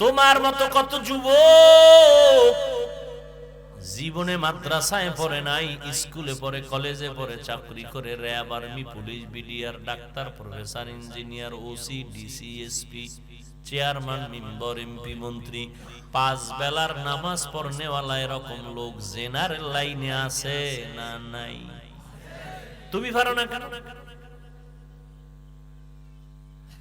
তোমার মতো কত যুবক জীবনে মাদ্রাসায় পড়ে নাই, স্কুলে পড়ে, কলেজে পড়ে, চাকরি করে, RAB, army, police, BDR, doctor, professor, engineer, OC, DC, SP, chairman, member, MP, মন্ত্রী, 5 বেলার নামাজ পড়নেওয়ালা এরকম লোক জেনারেল লাইনে আছে না নাই? তুমি পারো না কেন?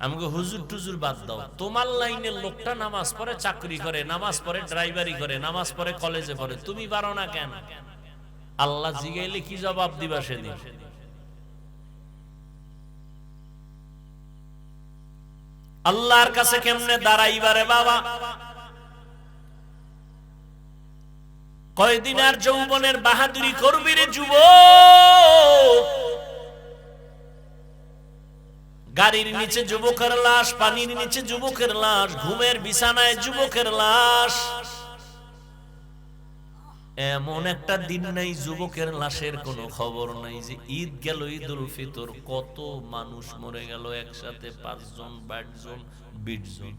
আমাকে হুজুর টুজুর বাদ দাও, তোমার লাইনের লোকটা নামাজ পড়ে, চাকরি করে, নামাজ পড়ে, ড্রাইভারি করে, নামাজ পড়ে, কলেজে পড়ে, তুমি পারো না কেন? আল্লাহ জিগাইলে কি জবাব দিবা সেদিন? আল্লাহর কাছে কেমনে দাঁড়াইবারে বাবা? কয়দিন আর যৌবনের বাহাদুরি করবি রে যুবক? গাড়ির নিচে যুবকের লাশ, পানির নিচে যুবকের লাশ, ঘুমের বিছানায় যুবকের লাশ। এমন একটা দিন নাই যুবকের লাশের কোনো খবর নাই। যে ঈদ গেল, ঈদুল ফিতর, কত মানুষ মরে গেল একসাথে, 5 জন, 12 জন, 20 জন।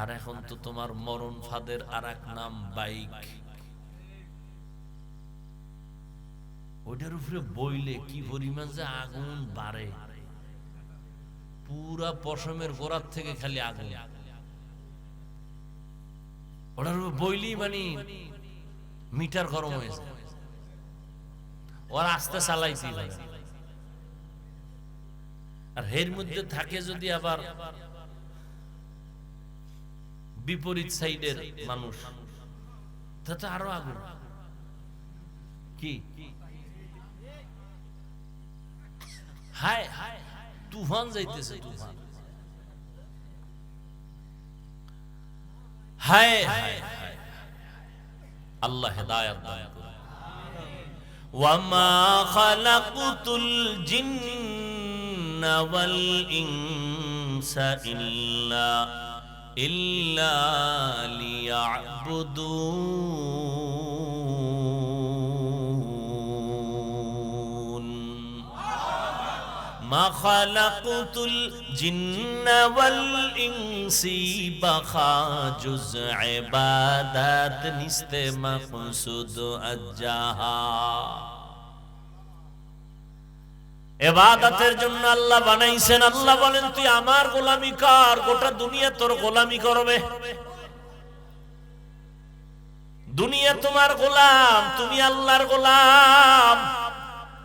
আর এখন তো তোমার মরণ ফাঁদের আর এক নাম বাইক। ওইটার উপরে বইলে কি পরিমাণ যে আগুন বাড়ে, পুরা পশমের গোড়ার থেকে খালি আগুন। ওটার উপরে বইলি মানে মিটার গরম হয়েছে, ওরা আস্তে চালাইছি। আর এর মধ্যে থাকে যদি আবার বিপরীত সাইডের মানুষ, তাতে আরো আগুন। কি হায় তুফান যাইতেছে, তুফান। হায় হায় আল্লাহ হেদায়েত দান করুন। ওয়ামা খালাকুতুল জিন্না ওয়াল ইনসা ইল্লা লিয়াবুদুন। মা খালাকুতুল জিন্না ওয়াল ইনসি বাখা জুজ ইবাদত নিস্তে মাকসুদ আজ্জাহা। ইবাদতের জন্য আল্লাহ বানাইছেন। আল্লাহ বলেন তুই আমার গোলামি কর, গোটা দুনিয়া তোর গোলামি করবে। দুনিয়া তোমার গোলাম, তুমি আল্লাহর গোলাম।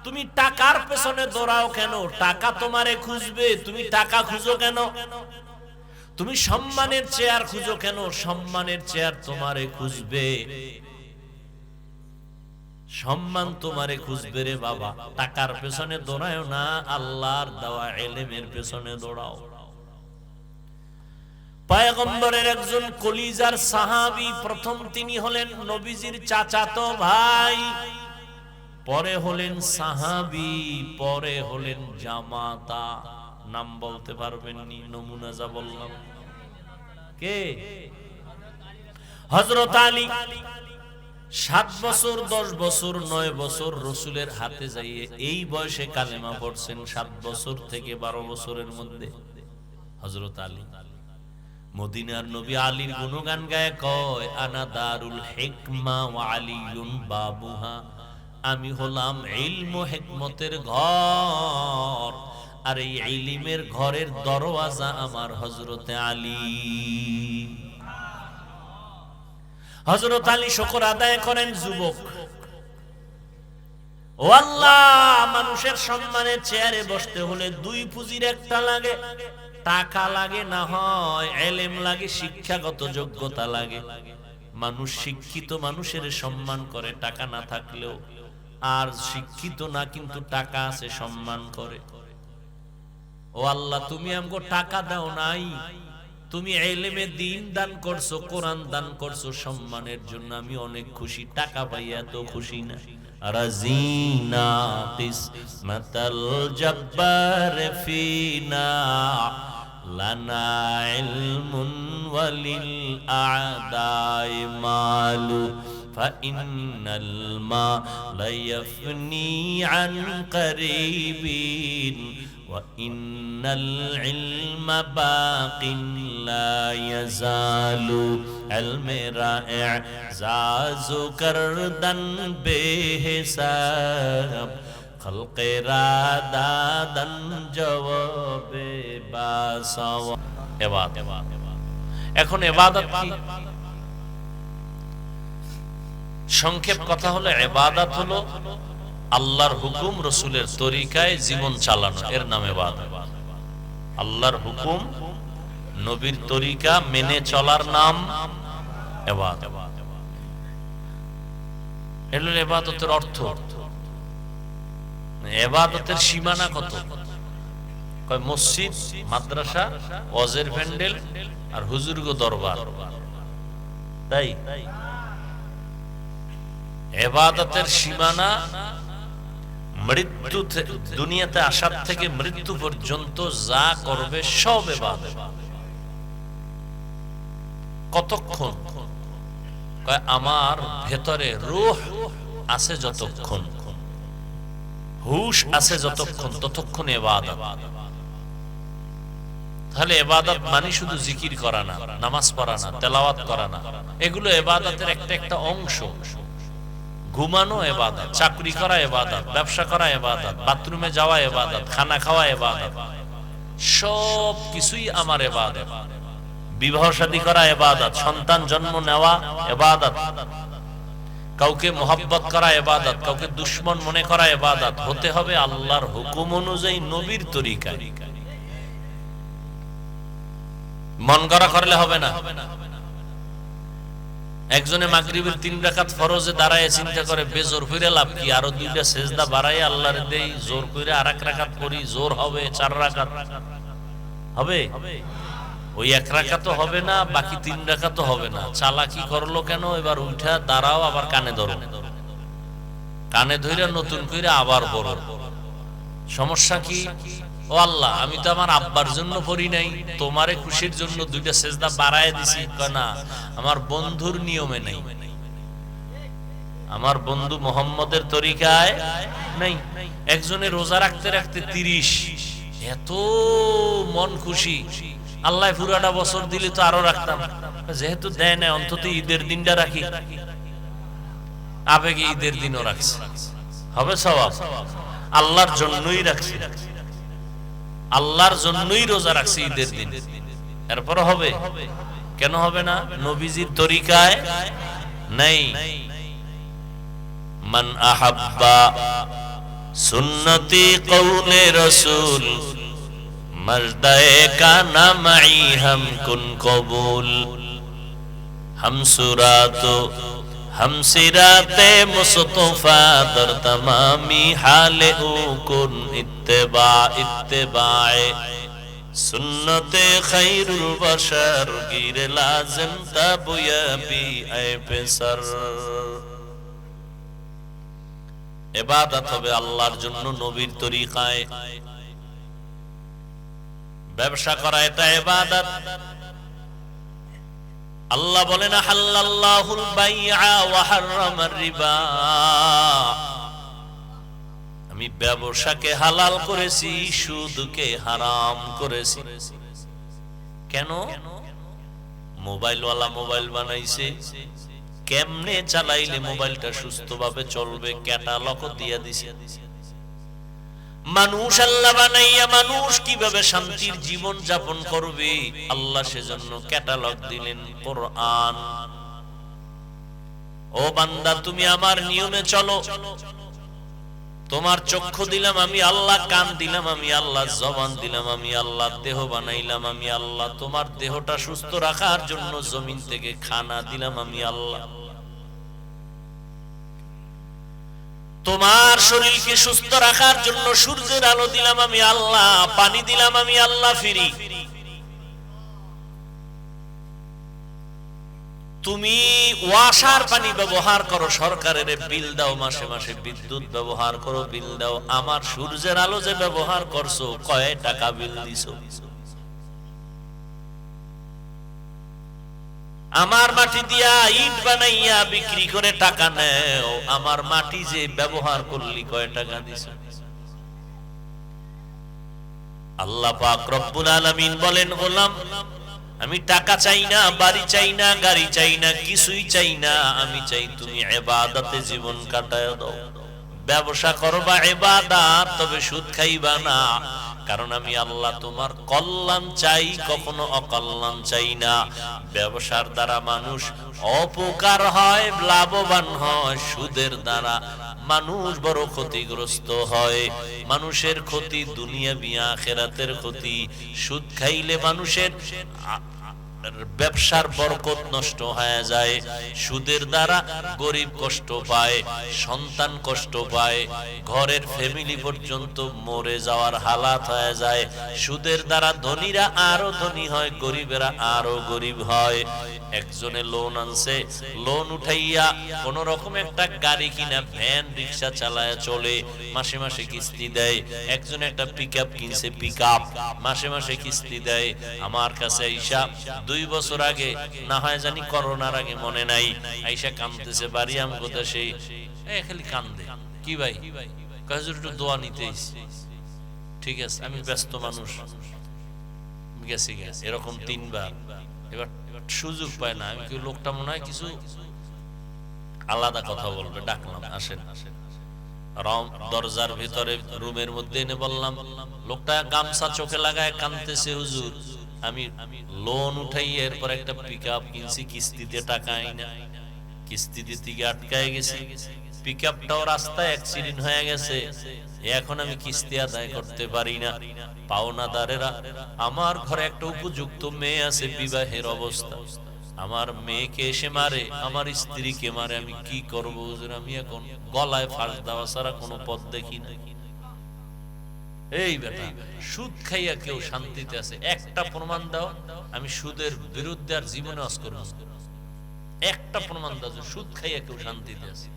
তুমি টাকার পেছনে দৌড়াও কেন? টাকা তোমারে খুঁজবে, তুমি টাকা খুঁজো কেন? তুমি সম্মানের চেয়ার খুঁজো কেন? সম্মানের চেয়ার তোমারে খুঁজবে, সম্মান তোমারে খুঁজবে রে বাবা। টাকার পেছনে দৌড়াও না, আল্লাহর দেওয়া ইলমের পেছনে দৌড়াও। পয়গম্বরের একজন কলিজার সাহাবী, প্রথম তিনি হলেন নবীজির চাচাতো ভাই, পরে হলেন সাহাবী, পরে হলেন জামাতা। নাম বলতে পারবেন নি? নমুনা যা বললাম। কে? হযরত আলী। 7 বছর, 10 বছর, 9 বছর রাসূলের হাতে যাইয়ে এই বয়সে কালেমা পড়ছেন। 7 বছর থেকে 12 বছরের মধ্যে হযরত আলী। মদিনার নবী আলীর গুণগান গায়, কয় আনা দারুল হিকমা ওয়া আলীউন বাবুহা। আমি হলাম ইলম ও হিকমতের ঘর, আর এই ইলমের ঘরের দরওয়াজা আমার হযরতে আলী। হযরত আলী শুকর আদায় করেন। যুবক, ও আল্লাহ, মানুষের সম্মানের চেয়ারে বসতে হলে 2 পুঁজির একটা লাগে। টাকা লাগে না হয় ইলম লাগে, শিক্ষাগত যোগ্যতা লাগে। মানুষ শিক্ষিত মানুষের সম্মান করে টাকা না থাকলেও, আর শিক্ষিত না কিন্তু টাকা আছে সম্মান করে। ও আল্লাহ, তুমি আমাকে টাকা দাও নাই, তুমি ইলমে দ্বীন দান করছো, কোরআন দান করছো, সম্মানের জন্য আমি অনেক খুশি। টাকা পাইয়া তো খুশি না। রাজিনা কিসমাতাল জব্বার ফিনা লানা ইলমুন ওয়ালিল আ'দাই মালু ফাইন্নাল মালা ইয়াফনি আন করিবিন ইন্নাল ইলমা বাকিন লা ইয়াজালু ইলমেরা ইজাজু করদান বেহিসাব খলকেরা দাদান জবাবে বাসাওয়া। ইবাদত। এখন ইবাদত কি? সংক্ষেপ কথা হলো ইবাদত হলো আল্লাহর হুকুম রাসূলের তরিকায় জীবন চালানো, এর নাম ইবাদত। আল্লাহর হুকুম নবীর তরিকা মেনে চলার নাম ইবাদত। এর ইবাদতের অর্থ, ইবাদতের সীমানা কত? কয় মসজিদ, মাদ্রাসা, ওয়াজের প্যান্ডেল আর হুজুরগো দরবার। তাই ইবাদতের সীমানা মৃত্যু, দুনিয়াতে আসার থেকে মৃত্যু পর্যন্ত যা করবে সব ইবাদত। কতক্ষণ? কয় আমার ভেতরে রূহ আছে যতক্ষণ, হুশ আছে যতক্ষণ, ততক্ষণ ইবাদত। তাহলে ইবাদত মানে শুধু জিকির করা না, নামাজ পড়া না, তেলাওয়াত করা না, এগুলো ইবাদতের একটা একটা অংশ। ঘুমানো ইবাদত, চাকরি করা ইবাদত, ব্যবসা করা ইবাদত, বাথরুমে যাওয়া ইবাদত, খানা খাওয়া ইবাদত, সব কিছুই আমার ইবাদত। বিবাহ শাদী করা ইবাদত, সন্তান জন্ম নেওয়া ইবাদত, কাউকে মোহাব্বত করা ইবাদত, কাউকে দুশমন মনে করা ইবাদত। হতে হবে আল্লাহর হুকুম অনুযায়ী, নবীর তরিকায়। মন গড়া করলে হবে না। একজনে মাগরিবের 3 রাকাত ফরজে দাঁড়ায় চিন্তা করে বেজোর কইরা লাভ কি, আরো 2টা সেজদা বাড়াই আল্লাহর দেই, জোর কইরা আরেক রাকাত পড়ি, জোর হবে 4 রাকাত হবে। ওই 1 রাকাতও হবে না, বাকি 3 রাকাতও হবে না। চালাকি করলো কেন? এবার উঠা দাঁড়াও, আবার কানে ধরো, কানে ধইরা নতুন কইরা আবার পড়ো। সমস্যা কি? ও আল্লাহ, আমি তো আমার আব্বার জন্য পড়ি নাই, তোমারে খুশির জন্য 2টা সেজদা বাড়ায় দিছি। না, আমার বন্ধুর নিয়মে নাই, আমার বন্ধু মুহাম্মদের তরিকায় নাই। একজনে রোজা রাখতে রাখতে 30, এত মন খুশি, আল্লাহ পুরাটা বছর দিলে তো আরো রাখতাম, যেহেতু দেয় না অন্তত ঈদের দিনটা রাখি। আবেগে ঈদের দিনও রাখছে, হবে সওয়াব। আল্লাহর জন্যই রাখছি, আল্লাহর জন্যই রোজা রাখছি ঈদের দিন, এরপর হবে। কেন হবে না? নবীজির তরিকায় নাই। মান আহাব্বা সুন্নতি কওলে রাসূল মর্দায়ে কানা মাই হাম কুন কবুল হাম সুরাতো हम सिराते मुस्तफा दर तमामी हाले उकुन इत्तिबा इत्तिबाए सुन्नते खैरुल बशर गिर लाजिम तबुया बी ए पेसर। इबादत হবে আল্লাহর জন্য নবীর তরিকায়। ব্যবসা করা এটা ইবাদত। আল্লাহ বলেন হাল্লাল্লাহুল বাইআ ওয়া হারামার রিবা, আমি ব্যবসাকে হালাল করেছি, সুদকে হারাম করেছি। কেন? মোবাইলওয়ালা মোবাইল বানাইছে, কেমনে চালাইলে মোবাইলটা সুস্থভাবে চলবে ক্যাটালগ দিয়ে দিছে। মানুষ আল্লাহ বানাইয়া মানুষ কিভাবে শান্তির জীবন যাপন করবে আল্লাহ সেজন্য ক্যাটালগ দিলেন কোরআন। ও বান্দা, তুমি আমার নিয়মে চলো, তোমার চক্ষু দিলাম আমি আল্লাহ, কান দিলাম আমি আল্লাহ, জবান দিলাম আমি আল্লাহ, দেহ বানাইলাম আমি আল্লাহ, তোমার দেহটা সুস্থ রাখার জন্য জমিন থেকে খানা দিলাম আমি আল্লাহ, তোমার শরীরকে সুস্থ রাখার জন্য সূর্যের আলো দিলাম আমি আল্লাহ, পানি দিলাম আমি আল্লাহ ফিরি। তুমি ওয়াসার পানি ব্যবহার করো, সরকারের বিল দাও, মাসে মাসে বিদ্যুৎ ব্যবহার করো, বিল দাও। আমার সূর্যের আলো যে ব্যবহার করছো, কয় টাকা বিল দিছো? আমার মাটি দিয়া ইট বানাইয়া বিক্রি করে টাকা নেও, আমার মাটি যে ব্যবহার করলি কয় টাকা দিছো? আল্লাহ পাক রব্বুল আলামিন বলেন, গোলাম আমি টাকা চাই না, বাড়ি চাই না, গাড়ি চাই না, কিছুই চাই না, আমি চাই তুমি ইবাদতে জীবন কাটায় দাও। ব্যবসা করবা ইবাদত, তবে সুদ খাইবা না, কারণ আমি আল্লাহ তোমার কল্যাণ চাই, কখনো অকল্যাণ চাই না। ব্যবসার দ্বারা মানুষ অপকার হয়, লাভবান হয়, সুদের দ্বারা মানুষ বড় ক্ষতিগ্রস্ত হয়। মানুষের ক্ষতি দুনিয়াবি আখিরাতের ক্ষতি। সুদ খাইলে মানুষের ব্যবসার বরকত নষ্ট হয়ে যায়। সুদের দ্বারা গরিব কষ্ট পায়, সন্তান কষ্ট পায়, ঘরের ফ্যামিলি পর্যন্ত মরে যাওয়ার হালাত হয়ে যায়। সুদের দ্বারা ধনীরা আরো ধনী হয়, গরিবেরা আরো গরিব হয়। একজনে লোন আনছে, লোন উঠাইয়া কোন রকম একটা গাড়ি কিনা, ভ্যান রিক্সা চালায় চলে, মাসে মাসে কিস্তি দেয়। একজন একটা পিকআপ কিনছে, পিকআপ মাসে মাসে কিস্তি দেয়। আমার কাছে আইসা 2 বছর আগে, না হয় জানি করোনার আগে মনে নাই, আইসা কাঁদতেছে, বাড়ি আমগো দেশে খালি কান্দে। কি ভাই? হুজুর একটু দোয়া নিতে। ঠিক আছে, আমি ব্যস্ত মানুষ, গেছি এরকম 3 বার। এবার সুযোগ পায় না। আমি কি লোকটা মনে হয় কিছু আলাদা কথা বলবে, ডাকলাম, আসেন। দরজার ভিতরে রুমের মধ্যে এনে বললাম, লোকটা গামছা চোখে লাগায় কাঁদতেছে, হুজুর আমি লোন উঠাই এরপর একটা পিকআপ কিনছি, কিস্তিতে টাকা আইনা, কিস্তিতে থেকে আটকায় গেছি, পিকআপটাও রাস্তায় অ্যাক্সিডেন্ট হয়ে গেছে, এখন আমি কিস্তি আদায় করতে পারি না। পাওনাদারেরা, আমার ঘরে একটা উপযুক্ত মেয়ে আছে, বিবাহের অবস্থা, আমার মেয়েকে এসে মারে, আমার স্ত্রীকে মারে, আমি কি করবো হুজুর? আমি এখন গলায় ফাঁস দেওয়া ছাড়া কোনো পথ দেখি না। এই বেটা, সুদ খাইয়া কেউ শান্তিতে আছে? একটা প্রমাণ দাও, আমি সুদের বিরুদ্ধে আর জীবনে আজ করব। একটা প্রমাণ দাও যে সুদ খাইয়া কেউ শান্তিতে আছে।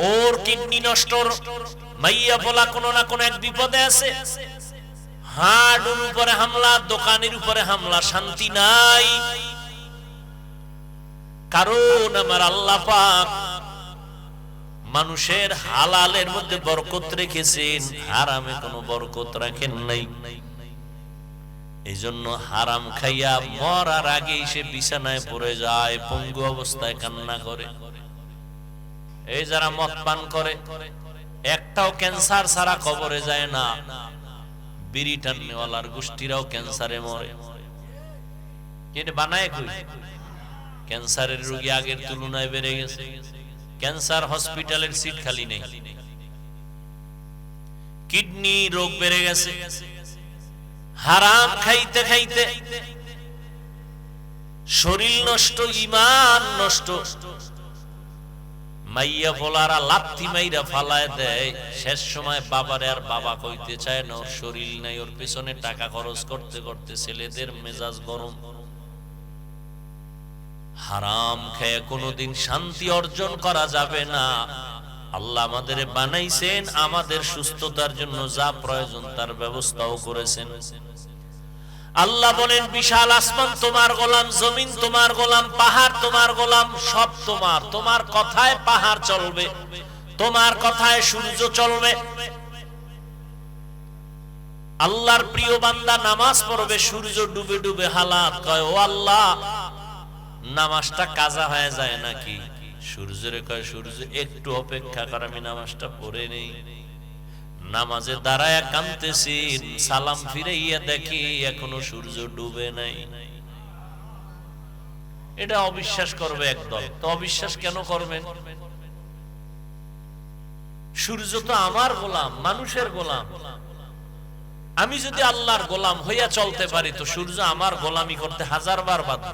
ওর কিডনি নষ্ট, মাইয়া পোলা কোন না কোন এক বিপদে আছে, হাড়ের উপরে হামলা, দোকানের উপরে হামলা, শান্তি নাই। কারণ আমার আল্লাহ পাক মানুষের হালালের মধ্যে বরকত রেখেছেন, হারামে কোনো বরকত রাখেন নাই। এই জন্য হারাম খাইয়া মরার আগে সে বিছানায় পড়ে যায়, পঙ্গু অবস্থায় কান্না করে। এই যারা মদ পান করে, একটাও ক্যান্সার ছাড়া কবরে যায় না। বিড়ি টাননেওয়ালার গোষ্ঠীরাও ক্যান্সারে মরে। এটা বানায় কই? ক্যান্সারের রোগী আগের তুলনায় বেড়ে গেছে। ক্যান্সার হসপিটালের সিট খালি নেই। কিডনি রোগ বেড়ে গেছে। হারাম খাইতে খাইতে শরীর নষ্ট, ঈমান নষ্ট। মাইয়া ফোলারা লাথি মাইরা ফালায় দেয়। শেষ সময় বাবারে আর বাবা কইতে চায় না, ওর শরীর নাই, ওর পেছনে টাকা খরচ করতে করতে ছেলেদের মেজাজ গরম। হারাম খেয়ে কোনোদিন শান্তি অর্জন করা যাবে না। আল্লাহ আমাদের বানাইছেন, আমাদের সুস্থতার জন্য যা প্রয়োজন তার ব্যবস্থাও করেছেন। আল্লাহ বলেন, বিশাল আসমান তোমার গোলাম, জমিন তোমার গোলাম, পাহাড় তোমার গোলাম, সব তোমার। তোমার কথায় পাহাড় চলবে, তোমার কথায় সূর্য চলবে। আল্লাহর প্রিয় বান্দা নামাজ পড়বে, সূর্য ডুবে ডুবে হালাত কয়, ও আল্লাহ নামাজটা কাজা হয়ে যায় নাকি? সূর্যরে কয়, সূর্য একটু অপেক্ষা কর, আমি নামাজটা পড়ে নেই। নামাজে দাঁড়ায় কাঁদতেছি, সালাম ফিরাইয়া দেখি এখনো সূর্য ডুবে নাই। এটা অবিশ্বাস করবে একদল। তো অবিশ্বাস কেন করবেন? সূর্য তো আমার গোলাম, মানুষের গোলাম। আমি যদি আল্লাহর গোলাম হইয়া চলতে পারি, তো সূর্য আমার গোলামি করতে 1000 বার বাধ্য।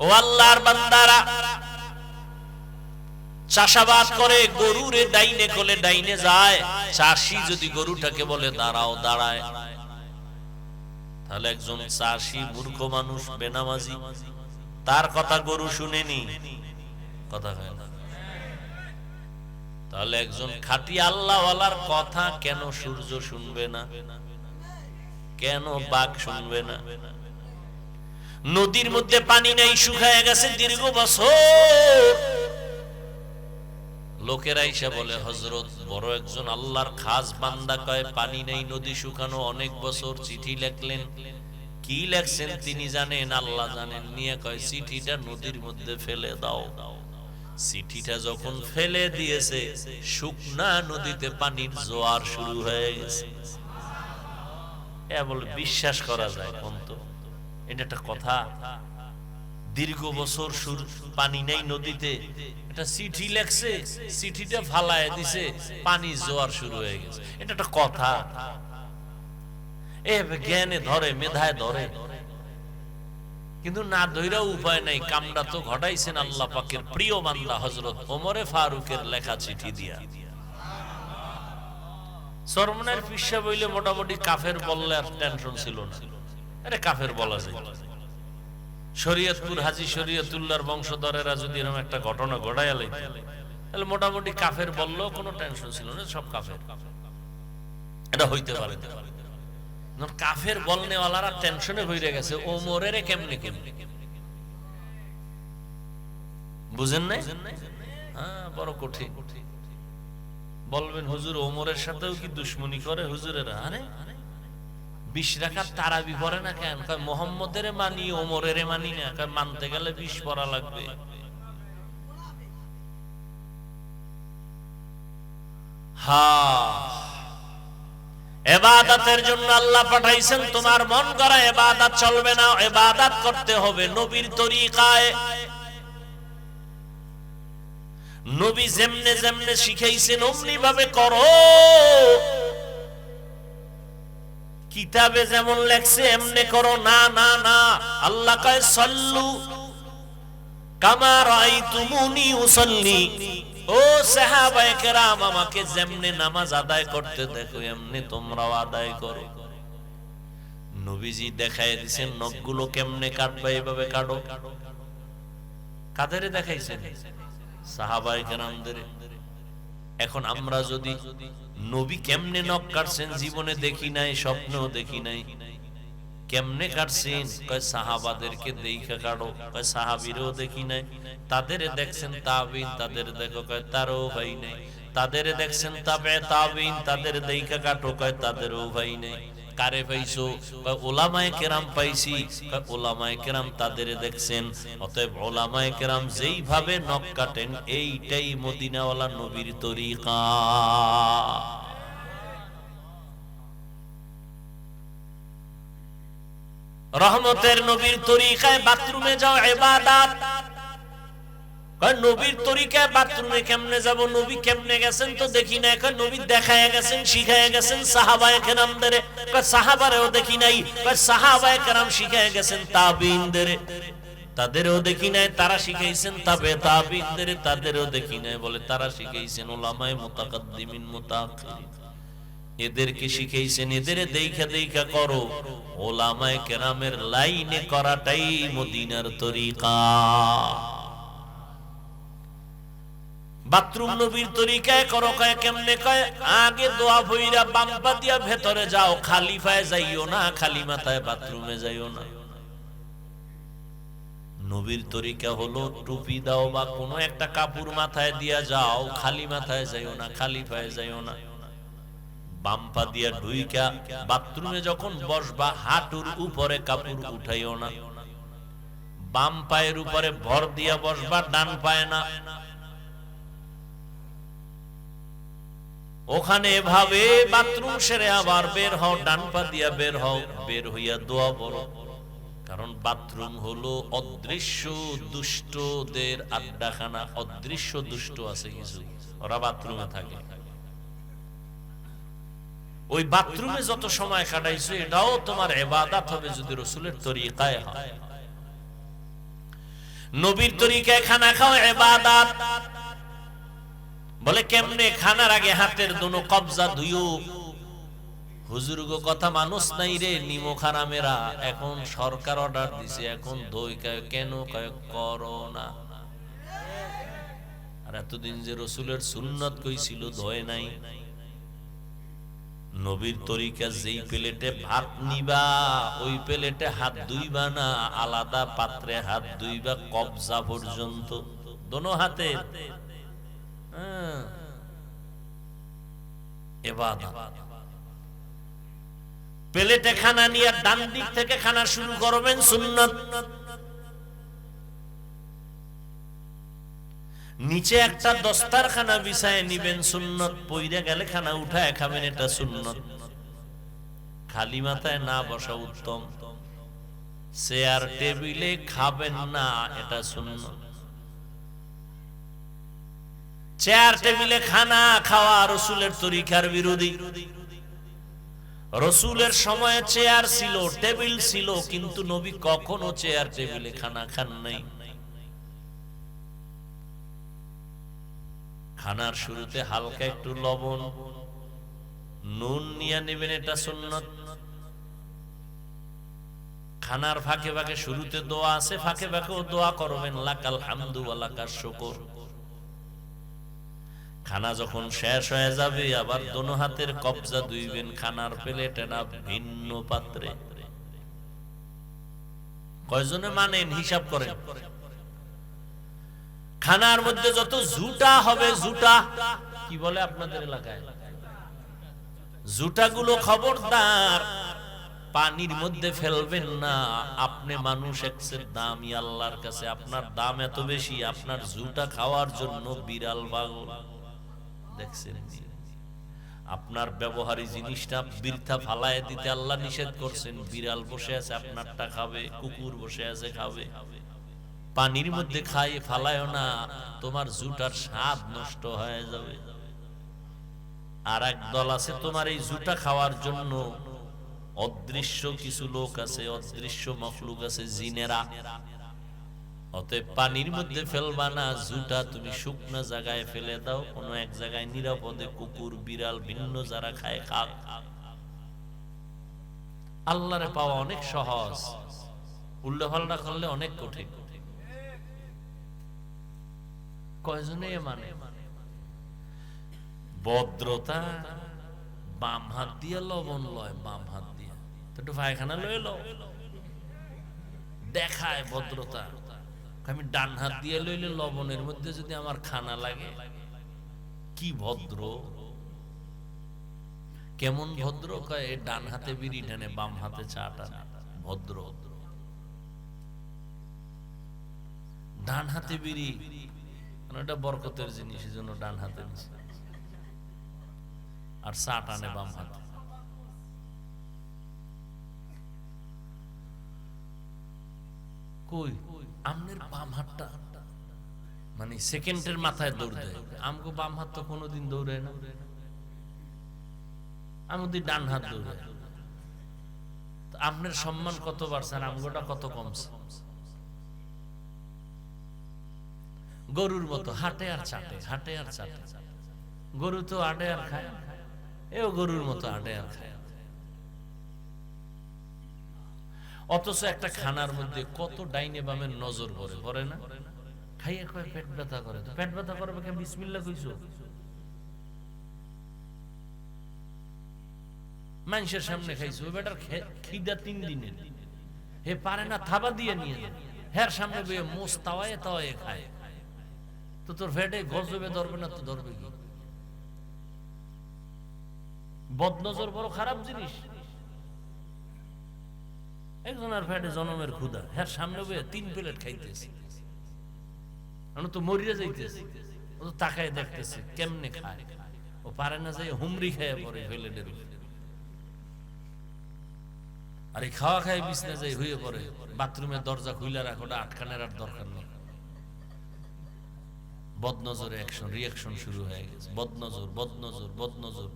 ও আল্লাহর বান্দারা, চাষাবাদ করে, গরুরে ডাইনে কোলে ডাইনে যায়। চাষি যদি গরুটাকে বলে দাঁড়াও, দাঁড়ায়। তাহলে একজন চাষি মূর্খ মানুষ, বেনামাজি, তার কথা গরু শুনেনি, কথা হয় না। তাহলে একজন খাঁটি আল্লাহওয়ালার কথা কেন সূর্য শুনবে না? কেন বাঘ শুনবে না? নদীর মধ্যে পানি নাই, শুকায় গেছে দীর্ঘ বছর, লোকেরা এসে বলে, হযরত বড় একজন আল্লাহর খাস বান্দা, কয় পানি নেই, নদী শুকানো, অনেক বছর চিঠি লিখলেন, কি লেখছেন তিনি জানেন, আল্লাহ জানেন। নিয়ে কয় চিঠিটা নদীর মধ্যে ফেলে দাও। চিঠিটা যখন ফেলে দিয়েছে, শুকনা নদীতে পানির জোয়ার শুরু হয়ে গেছে। এ বলে বিশ্বাস করা যায় কোন? তো এটা একটা কথা? দীর্ঘ বছর পানি নেই নদীতে, এটা চিঠি লেখছে, চিঠিটা ফালায় দিছে, পানি জোয়ার শুরু হয়ে গেছে, এটা একটা কথা? এ জ্ঞানে ধরে, মেধায় ধরে, কিন্তু না ধইরাও উপায় নাই। কামটা তো ঘটাইছেন আল্লাহ পাকের প্রিয় বান্দা হযরত ওমরে ফারুকের লেখা চিঠি দিয়া। সরমনের পিসা বইলে মোটামুটি কাফের বললে আর টেনশন ছিল না, আরে কাফের বলা যায়। শরীয়তপুর হাজী শরীয়তুল্লাহর বংশধরেরা যদি এরকম একটা ঘটনা ঘটাইয়া লইত, তাহলে মোটামুটি কাফের বললেও কোনো টেনশন ছিল না, সব কাফের। এটা হইতে পারে। কাফের বলনেওয়ালারা টেনশনে হইরে গেছে, ওমরের কেমনে কেমনে, বুঝেন নাই? হ্যাঁ, বড় কঠিন। বলবেন হুজুর ওমরের সাথেও কি দুশ্মনী করে হুজুরেরা? আরে 20 রাকাত তারাবি পড়ে না কেন? কয় মুহাম্মদের মানি, ওমরের মানি না। কয় মানতে গেলে 20 পড়া লাগবে। হ্যাঁ, ইবাদতের জন্য আল্লাহ পাঠাইছেন, তোমার মন গড়া ইবাদত চলবে না, ইবাদত করতে হবে নবীর তরিকায়। নবী যেমনে যেমনে শিখাইছেন অমনি ভাবে করো। কিতাবে যেমন লেখছে এমনে করো না, না না। আল্লাহ কয় সাল্লু কামা রাআইতুমুনি উসাল্লি। ও সাহাবায়ে কেরাম, আমাকে যেমনে নামাজ আদায় করতে দেখো এমনি তোমরাও আদায় করো। নবীজি দেখায় দিয়েছেন নখগুলো কেমনে কাটবা, এইভাবে কাটো। কাদেরে দেখাইছেন? সাহাবায়ে কেরামদের। এখন আমরা যদি নবী কেমনে নখ কাটছেন জীবনে দেখি নাই, স্বপ্নেও দেখি নাই, কেমনে কাটছেন? কয় সাহাবাদেরকে দেখা কাটো। কয় সাহাবীরও দেখি নাই। তাদেরে দেখছেন তাবিন, তাদের দেখো। কয় তারও ভাই নাই। তাদেরে দেখছেন তাবে তাবিন, তাদের দেখা কাটো। কয় তাদেরও ভাই নাই। কারে পাইছো? কয় উলামায়ে কেরাম পাইছি। কয় উলামায়ে কেরাম তাদেরে দেখছেন। অতএব উলামায়ে কেরাম যেইভাবে নখ কাটেন এইটাই মদিনাওয়ালা নবীর তরিকা। রহমতের নবীর তরিকায় বাথরুমে যাও ইবাদত। কয় নবীর তরিকায় বাথরুমে কেমনে যাব? নবী কেমনে গেছেন তো দেখি না। কয় নবী দেখায় গেছেন, শিখায় গেছেন সাহাবায়ে কেরামদের। কয় সাহাবারেও দেখি নাই। কয় সাহাবায়ে কেরাম শিখায় গেছেন তাবিইনদের, তাদেরও দেখি নাই। তারা শিখাইছেন তাবে তাবিইনদের, তাদেরও দেখি নাই। বলে তারা শিখাইছেন উলামায়ে মুতাকাদ্দিমিন মুতাআখিরিন, এদেরকে শিখাইছেন, এদের দেখা দেখা করো। উলামায়ে কেরামের লাইনে করাটাই মদিনার তরিকা। বাথরুম নবীর তরিকায় করো। কয় কেমনে? কয় আগে দোয়া ভইরা বাম পা দিয়া ভেতরে যাও, খালি পায়ে যাইও না, খালি মাথায় বাথরুমে যাইও না। নবীর তরিকা হলো টুপি দাও বা কোনো একটা কাপড় মাথায় দিয়া যাও, খালি মাথায় যাইও না, খালি পায়ে যাইও না। বাম পা দিয়া ঢুইকা বাথরুমে যখন বসবা হাঁটুর উপরে কাপড় উঠাইও না। বাম পায়ের উপরে ভর দিয়া বসবা, ডান পায়ে না। ওখানে এভাবে বাথরুম সেরে আবার বের হও, ডান পা দিয়া বের হও। বের হইয়া দোয়া বলো, কারণ বাথরুম হলো অদৃশ্য দুষ্টদের আড্ডাখানা। অদৃশ্য দুষ্ট আছে কিছু, ওরা বাথরুমে থাকে। ওই বাথরুমে যত সময় কাটাইছো এটাও তোমার ইবাদত হবে যদি রাসূলের তরিকায় হয়। নবীর তরিকায় খানা খাও ইবাদত। বলে কেমনে? খানার আগে হাতের দুনো কবজা ধুইও। হুজুর গো কথা মানুষ নাই রে, নিমো খারামেরা এখন সরকার অর্ডার দিছে, এখন দই কেন? করো না। আর এতদিন যে রাসূলের সুন্নাত কইছিল ধোয় নাই। নবীর তরিকা যেই প্লেটে ভাত নিবা ওই প্লেটে হাত ধুইবা না, আলাদা পাত্রে হাত ধুইবা কবজা পর্যন্ত, দোনো হাতে। ইবাদত। প্লেটে খানা নিয়ে ডান দিক থেকে খানা শুরু করবেন, সুন্নাত। নিচে একটা দস্তারখানা বিছায় নিবেন, সুন্নাত। পইরা গেলে খানা উঠায় খাবেন, এটা সুন্নাত। খালি মাথায় না বসা উত্তম। চেয়ার টেবিলে খাবেন না, এটা সুন্নাত। চেয়ার টেবিলে খানা খাওয়া রাসূলের তরিকার বিরোধী। রাসূলের সময়ে চেয়ার ছিল, টেবিল ছিল, কিন্তু নবী কখনো চেয়ার টেবিলে খানা খান নাই। খানার শুরুতে হালকা একটু লবণ, নুন নিয়ে নেবেন, এটা সুন্নাত। খানার ফাঁকে ফাঁকে শুরুতে দোয়া আছে, ফাঁকে ফাঁকেও দোয়া করবেন, লাকাল হামদু ওয়া লাকাশ শুকর। খানা যখন শেষ হয়ে যাবে, আবার দোনো হাতের কবজা ধুইবেন খানার প্লেটে না ভিন্ন পাত্রে। কয়জনে মানেন হিসাব করেন। খানার মধ্যে যত জুটা হবে, জুটা কি বলে আপনাদের এলাকায়, জুটাগুলো খবরদার পানির মধ্যে ফেলবেন না। আপনি মানুষ, এক্সের দামি আল্লাহর কাছে। আপনার দাম এত বেশি, আপনার জুটা খাওয়ার জন্য বিড়াল পাগল। দেখছেন, আপনার ব্যবহারী জিনিসটা বৃথা ফালায় দিতে আল্লাহ নিষেধ করছেন। বিড়াল বসে আছে, আপনারটা খাবে, কুকুর বসে আছে খাবে। পানির মধ্যে খাইয়ে ফালায় না, তোমার জুটার স্বাদ নষ্ট হয়ে যাবে। আর এক দল আছে তোমার এই জুটা খাওয়ার জন্য, অদৃশ্য কিছু লোক আছে, অদৃশ্য মখলুক আছে, জিনেরা। অতএব পানির মধ্যে ফেলবা না, জুটা তুমি শুকনো জায়গায় ফেলে দাও, কোনো এক জায়গায় নিরাপদে। কুকুর বিড়াল ভিন্ন যারা খায় খাক। আল্লাহরে পাওয়া অনেক সহজ, উল্টো পাল্টা করলে অনেক কঠিন। কয়জনে মানে ভদ্রতা, বাম হাত দিয়ে লবণ লয়, বাম হাত দিয়ে একটু পায়খানা লয়ে লো, দেখায় ভদ্রতা। আমি ডান হাত দিয়ে লইলে লবণের মধ্যে যদি আমার খানা লাগে, কি ভদ্র, কেমন ভদ্র। কয় ডান হাতে বিড়ি টানে, বাম হাতে চা টানে, ভদ্র। ডান হাতে বিড়ি, এটা বরকতের জিনিস, এই জন্য ডান হাতে নিছে, আর চা টানে বাম হাতে। কই আমনের বাম হাতটা মানে সেকেন্ডের মাথায় দৌড় দেয়। আমগো বাম হাত তো কোনোদিন দৌড়ে না, আমাদের ডান হাত দৌড়ে। আপনার সম্মান কত বাড়ছে আর আমগোটা কত কমছে। গরুর মতো হাঁটে আর চাটে, হাঁটে আর চাটে। গরু তো আটে আর খায়, এও গরুর মতো আটে আর খায়। অথচ একটা খানার মধ্যে কত ডাইনে বামের নজর পড়ে, পড়ে না? খাইয়ে কয় পেট ব্যথা করে, পেট ব্যথা করবে কেন? বিসমিল্লাহ কইছো। মানুষের সামনে খাইছো, ওই বেটার খিদা 3 দিনের, হে পারে না থাবা দিয়ে নিয়ে যায়, হের সামনে বইয়ে মোষ তাওয়ায় তাওয়ায় খায়। তো তোর ফেটে গজবে ধরবে না তো ধরবে কি? বদনজর বড় খারাপ জিনিস। একজনের ফেটে জনমের ক্ষুধা, হ্যাঁ সামনে বইয়ে 3 প্লেট খাইতেছে, আমি তো মরিয়া যাইতেছি। ও তো তাকায় দেখতেছে কেমনে খায়, ও পারে না যাই হুমরি খেয়ে পড়ে প্লেটের উপরে। আর এই খাওয়া খায় বিছনা যাই হয়ে পড়ে, বাথরুমের দরজা খুলে রাখোটা আটকানের আর দরকার নেই। বদনজরে অ্যাকশন রিঅ্যাকশন শুরু হয়ে গেছে। বদনজর বদনজর বদনজর,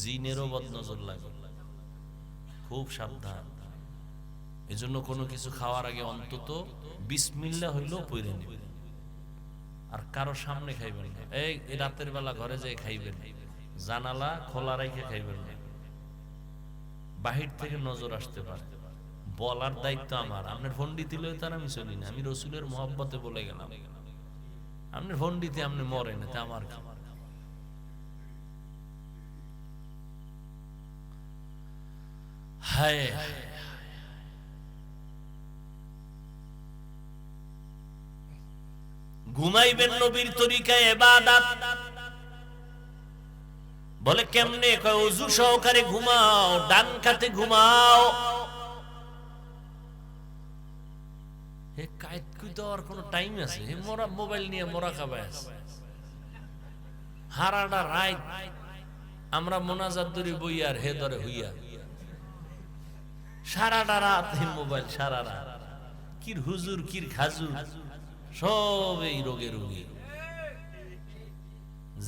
জিনেরও বদনজর লাগে। খুব সাবধান। এজন্য কোনো কিছু খাওয়ার আগে অন্তত বিসমিল্লাহ হইলেও পড়ে নেবেন, আর কারো সামনে খাইবেন না। এই রাতের বেলা ঘরে যাই খাইবেন, জানালা খোলা রেখে খাইবেন না, বাহির থেকে নজর আসতে পারে। বলার দায়িত্ব আমার। আপনার ফোন দিতে তার আমি চলি না, আমি রসুলের মহব্বতে বলে গেলাম। আপনি ফোন দিতে আপনি মরেন, তা আমার কি? হায় ঘুমাইবেন নবীর তরিকায় ইবাদত, বলে কেমনে? কয় ওযু সহকারে ঘুমাও, ডান কাতে ঘুমাও। হে কায়েত কই দেওয়ার কোনো টাইম আছে? হে মোরা মোবাইল নিয়ে মোরাকাবা আছে। হারাটা রাত আমরা মোনাজাত ধরে বই আর হে ধরে হইয়া সারাটা রাত হে মোবাইল, সারা রাত কির হুজুর কির খাজুর সব এই রোগে রোগী।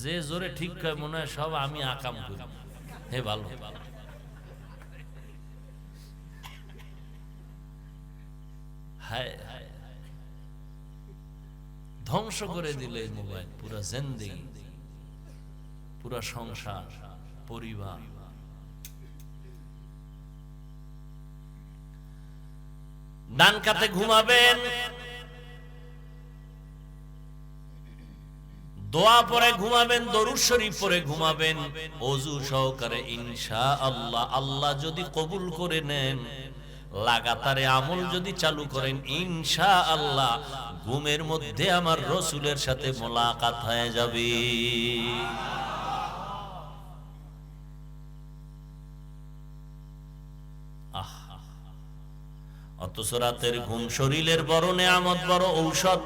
যে জোরে ঠিক কয় মনে হয় সব আমি আকাম করি। হে ভালো, হায় হায়, ধ্বংস করে দিলে এই মোবাইল পুরা জিন্দেগি, পুরা সংসার, পরিবার। ডান কাতে ঘুমাবেন, দোয়া পরে ঘুমাবেন, দরুদ শরীফ পরে ঘুমাবেন, ওযু সহকারে ইনশাআল্লাহ। আল্লাহ যদি কবুল করে নেন, লাগাতারে আমল যদি চালু করেন, ইনশাআল্লাহ ঘুমের মধ্যে আমার রাসূলের সাথে মোলাকাত হয়ে যাবে। অথচ রাতের ঘুম শরীরের বড় নেয়ামত, বড় ঔষধ।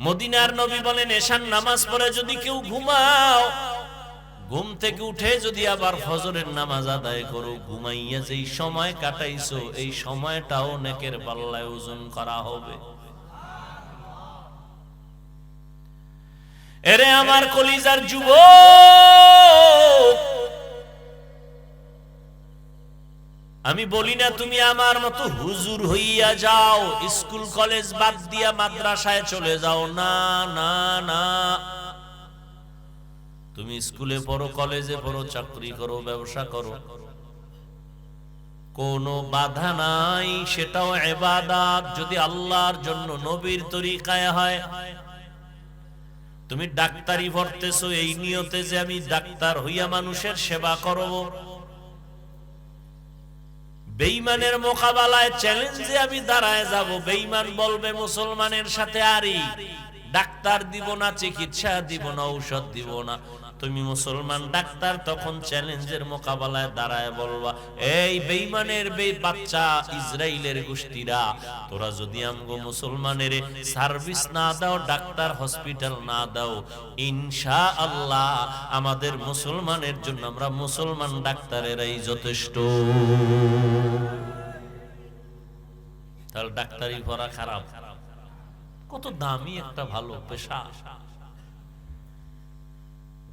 মদিনার নবী বলেন, এশার নামাজ পড়ে যদি কেউ ঘুমাও, ঘুম থেকে উঠে যদি আবার ফজরের নামাজ আদায় করো, ঘুমাইয়া যেই সময় কাটাইছো এই সময়টাও নেকের পাল্লায় ওজন করা হবে। এরে আমার কলিজার যুবক, আমি বলি না তুমি আমার মতো হুজুর হইয়া যাও, স্কুল কলেজ বাদ দিয়া মাদ্রাসায় চলে যাও, না না না। তুমি স্কুলে পড়ো, কলেজে পড়ো, চাকরি করো, ব্যবসা করো, কোনো বাধা নাই, সেটাও ইবাদত যদি আল্লাহর জন্য নবীর তরিকায় হয়। তুমি ডাক্তারি পড়তেছো এই নিয়তে যে আমি ডাক্তার হইয়া মানুষের সেবা করব, বেঈমানের মোকাবেলায় চ্যালেঞ্জে আমি দাঁড়ায় যাব। বেঈমান বলবে মুসলমানের সাথে আরি, ডাক্তার দিব না, চিকিৎসা দিব না, ঔষধ দিব না। তুমি মুসলমান ডাক্তার, তখন চ্যালেঞ্জের মোকাবেলায় দাঁড়ায় বলবা, এই বেঈমানের বাচ্চা ইসরাইলের গোষ্ঠীরা, তোরা যদি আমগো মুসলমানের সার্ভিস না দাও, ডাক্তার হসপিটাল না দাও, ইনশাআল্লাহ আমাদের মুসলমানের জন্য আমরা মুসলমান ডাক্তারেরাই যথেষ্ট। তাহলে ডাক্তারি পড়া খারাপ? কত দামি একটা ভালো পেশা।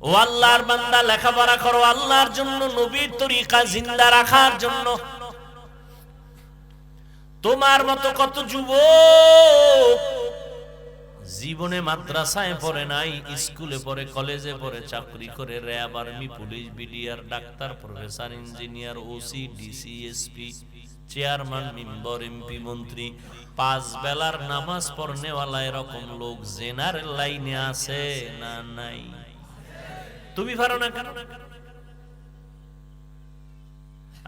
ও আল্লাহর বান্দা, লেখাপড়া করো আল্লাহর জন্য, নবীর তরিকা জিন্দা রাখার জন্য। তোমার মতো কত যুবক জীবনে মাদ্রাসায় পড়ে নাই, স্কুলে পড়ে, কলেজে পড়ে, চাকরি করে, RAB, army, police, BDR, doctor, professor, engineer, OC, DC, SP, chairman, member, MP, মন্ত্রী, 5 বেলার নামাজ পড়নেওয়ালা এরকম লোক জেনারেল লাইনে আছে না নাই? তুমি পারো না কেন?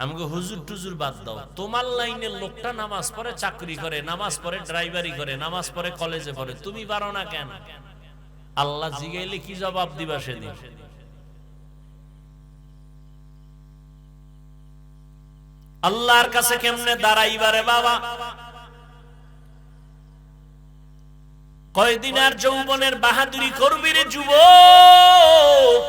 আমাকে হুজুর টুজুর বাদ দাও, তোমার লাইনের লোকটা নামাজ পড়ে, চাকরি করে, নামাজ পড়ে, ড্রাইভারি করে, নামাজ পড়ে, কলেজে পড়ে, তুমি পারো না কেন? আল্লাহ জিগাইলে কি জবাব দিবা সেদিন? আল্লাহর কাছে কেমনে দাঁড়াইবারে বাবা? কয়দিন আর যৌবনের বাহাদুরি করবি রে যুবক?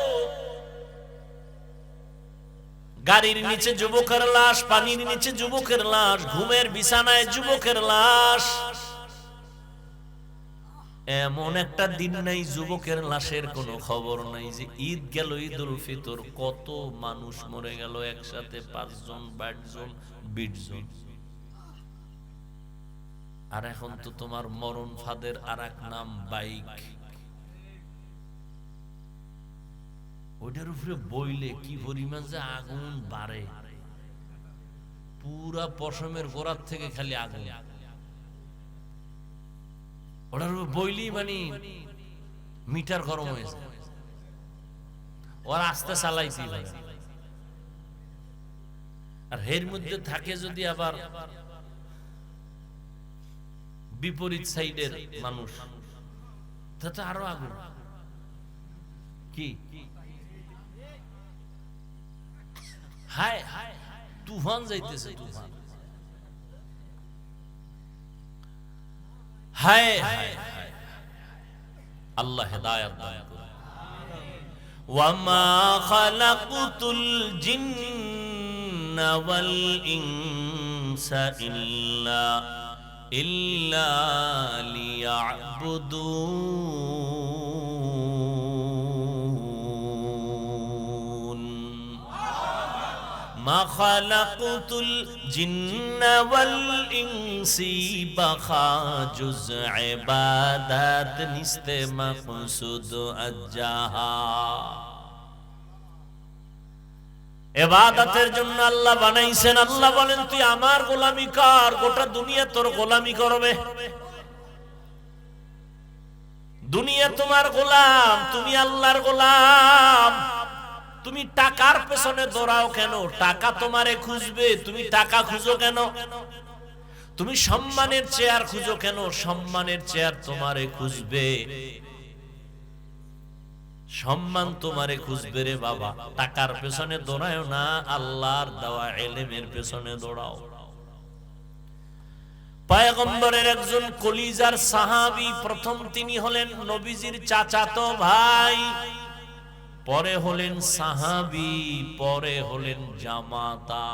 গাড়ির নিচে যুবকের লাশ, পানির নিচে যুবকের লাশ, ঘুমের বিছানায় যুবকের লাশ। এমন একটা দিন নাই যুবকের লাশের কোনো খবর নাই। যে ঈদ গেল, ঈদুল ফিতর, কত মানুষ মরে গেল একসাথে, 5 জন, 12 জন, 20 জন। আর এখন তো তোমার মরণ ফাঁদের আর এক নাম বাইক। ওইটার উপরে বইলে কি পরিমাণ যে আগুন বাড়ে, পুরা পশমের গোড়ার থেকে খালি আগুন। ওটার উপরে বইলি মানে মিটার গরম হয়েছে, ওরা আস্তে চালাইছি। আর এর মধ্যে থাকে যদি আবার বিপরীত সাইডের মানুষ, তাতে আরো আগুন। কি হায় তুফান যাইতেছে, তুফান। হায় হায় আল্লাহ হেদায়েত দান করুন। ওয়ামা খালাকুতুল জিন্না ওয়াল ইনসা ইল্লা লিয়াবুদুন। মা খালাকুতুল জিন্না ওয়াল ইনসি বাখা জুজ ইবাদাত নিস্তে মাকসুদ আজ্জাহা। ইবাদতের জন্য আল্লাহ বানাইছেন। আল্লাহ বলেন তুই আমার গোলামি কর, গোটা দুনিয়া তোর গোলামি করবে। দুনিয়া তোমার গোলাম, তুমি আল্লাহর গোলাম। তুমি টাকার পেছনে দৌড়াও কেন? টাকা তোমারে খুঁজবে, তুমি টাকা খুঁজো কেন? তুমি সম্মানের চেয়ার খুঁজো কেন? সম্মানের চেয়ার তোমারে খুঁজবে, সম্মান তোমারে খুঁজবে রে বাবা। টাকার পেছনে দৌড়াও না, আল্লাহর দেওয়া ইলমের পেছনে দৌড়াও। পয়গম্বরের একজন কলিজার সাহাবী, প্রথম তিনি হলেন নবীজির চাচাতো ভাই, পরে হলেন সাহাবী, পরে হলেন জামাতা।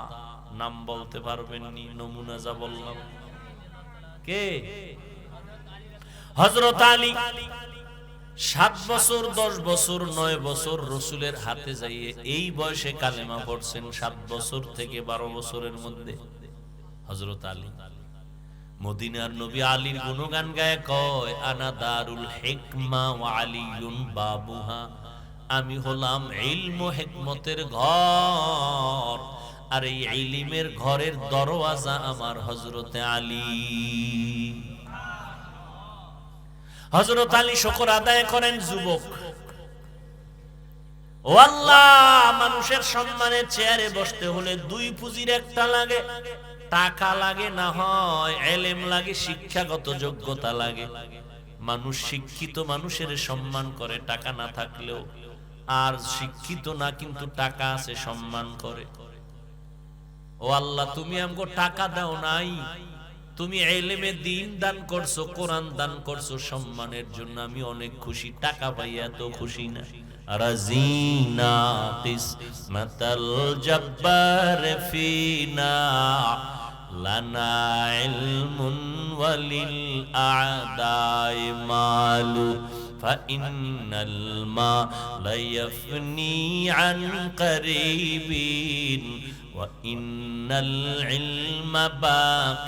নাম বলতে পারবেন নি? নমুনা যা বললাম। কে? হযরত আলী। 7 বছর 10 বছর 9 বছর রাসূলের হাতে যাইয়ে এই বয়সে কালেমা পড়ছেন। 7 বছর থেকে 12 বছরের মধ্যে হযরত আলী। মদিনার নবী আলীর গুণগান গায়, কয় আনা দারুল হিকমা ওয়া আলিয়ুন বাবুহা। আমি হলাম ইলম ও হিকমতের ঘর, আর এই ইলমের ঘরের দরওয়াজা আমার হযরতে আলী। হযরত আলী শুকর আদায় করেন। যুবক, ও আল্লাহ, মানুষের সম্মানের চেয়ারে বসতে হলে 2 পুঁজির একটা লাগে। টাকা লাগে না হয় ইলম লাগে, শিক্ষাগত যোগ্যতা লাগে। মানুষ শিক্ষিত মানুষের সম্মান করে টাকা না থাকলেও, আর শিক্ষিত না কিন্তু টাকা আছে সম্মান করে। ও আল্লাহ, তুমি আমাকে টাকা দাও নাই, তুমি ইলমে দ্বীন দান করছো, কোরআন দান করছো, সম্মানের জন্য আমি অনেক খুশি। টাকা পাইয়া তো খুশি না। রাজিনা কিসমাতাল জব্বার ফিনা লানা ইলমুন ওয়ালিল আ'দাই মালু ফাইন্নাল মালা ইয়াফনি আন করিবিন وَإِنَّ الْعِلْمَ بَاقٍ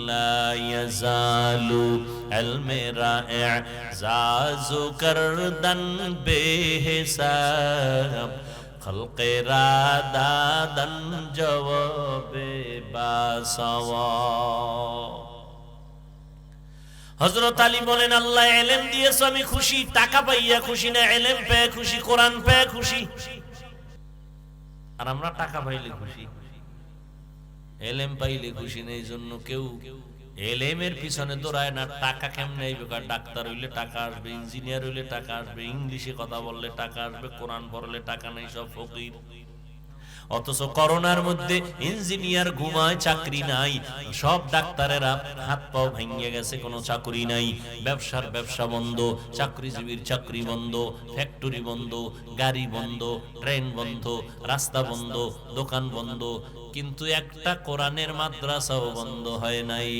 لَا يَزَالُ علم رائع زاز کردن بے حساب خلق را دادن جواب باسوا। হযরত আলী বলেন, আল্লাহ ইলম দিয়েছো আমি খুশি, টাকা পাইয়া খুশি না, ইলম পেয়ে খুশি, কোরআন পেয়ে খুশি। আর আমরা টাকা পাইলে খুশি, ইলম পাইলে খুশি না। এই জন্য কেউ ইলমের পিছনে দৌড়ায় না। টাকা কেমনে আইবে? ডাক্তার হইলে টাকা আসবে, ইঞ্জিনিয়ার হইলে টাকা আসবে, ইংলিশে কথা বললে টাকা আসবে, কোরআন পড়লে টাকা নাই, সব ফকির। অথচ করোনার মধ্যে ইঞ্জিনিয়ার ঘুমায়, চাকরি নাই। সব ডাক্তারেরা হাত পাও ভেঙে গেছে, কোনো চাকরি নাই। ব্যবসার ব্যবসা বন্ধ, চাকরিজীবীর চাকরি বন্ধ, ফ্যাক্টরি বন্ধ, গাড়ি বন্ধ, ট্রেন বন্ধ, রাস্তা বন্ধ, দোকান বন্ধ, কিন্তু একটা কোরআনের মাদ্রাসাও বন্ধ হয় নাই।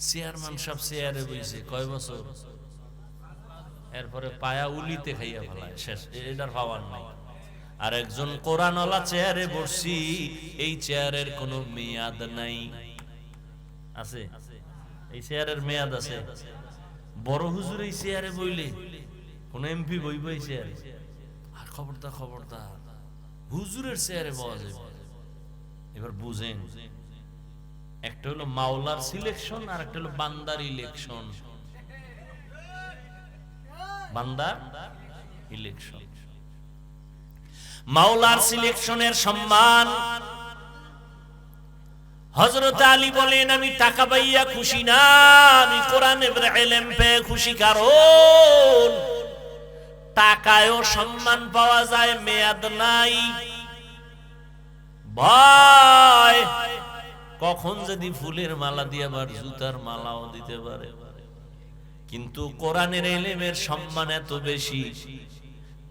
চেয়ারম্যান সব চেয়ারে বইছে কয় বছর, এরপরে পায়া উলিতে খাইয়া ফেলায়, শেষ, এটার পাওয়ার নাই। আর একজন কোরআনওয়ালা চেয়ারে বসছি, এই চেয়ারের কোনো মেয়াদ নাই। আছে? এই চেয়ারের মেয়াদ আছে? বড় হুজুর এই চেয়ারে বইলে কোন এমপি বইব এই চেয়ারে? আর খবরদার খবরদার, হুজুরের চেয়ারে বসা যাবে। এবার বুঝেন, একটা হলো মাওলার সিলেকশন, আর একটা হলো বান্দার ইলেকশন। বান্দা ইলেকশন, মাওলার সিলেকশনের সম্মান হযরত আলী বলেন আমি টাকা পাইয়া খুশি না, আমি কোরআনের ইলম পেয়ে খুশি। কারণ টাকায়ও সম্মান পাওয়া যায়, মেয়াদ নাই। ভয় কখন যদি ফুলের মালা দিয়ে আবার জুতার মালাও দিতে পারে। কিন্তু কোরআনের ইলমের সম্মান এত বেশি,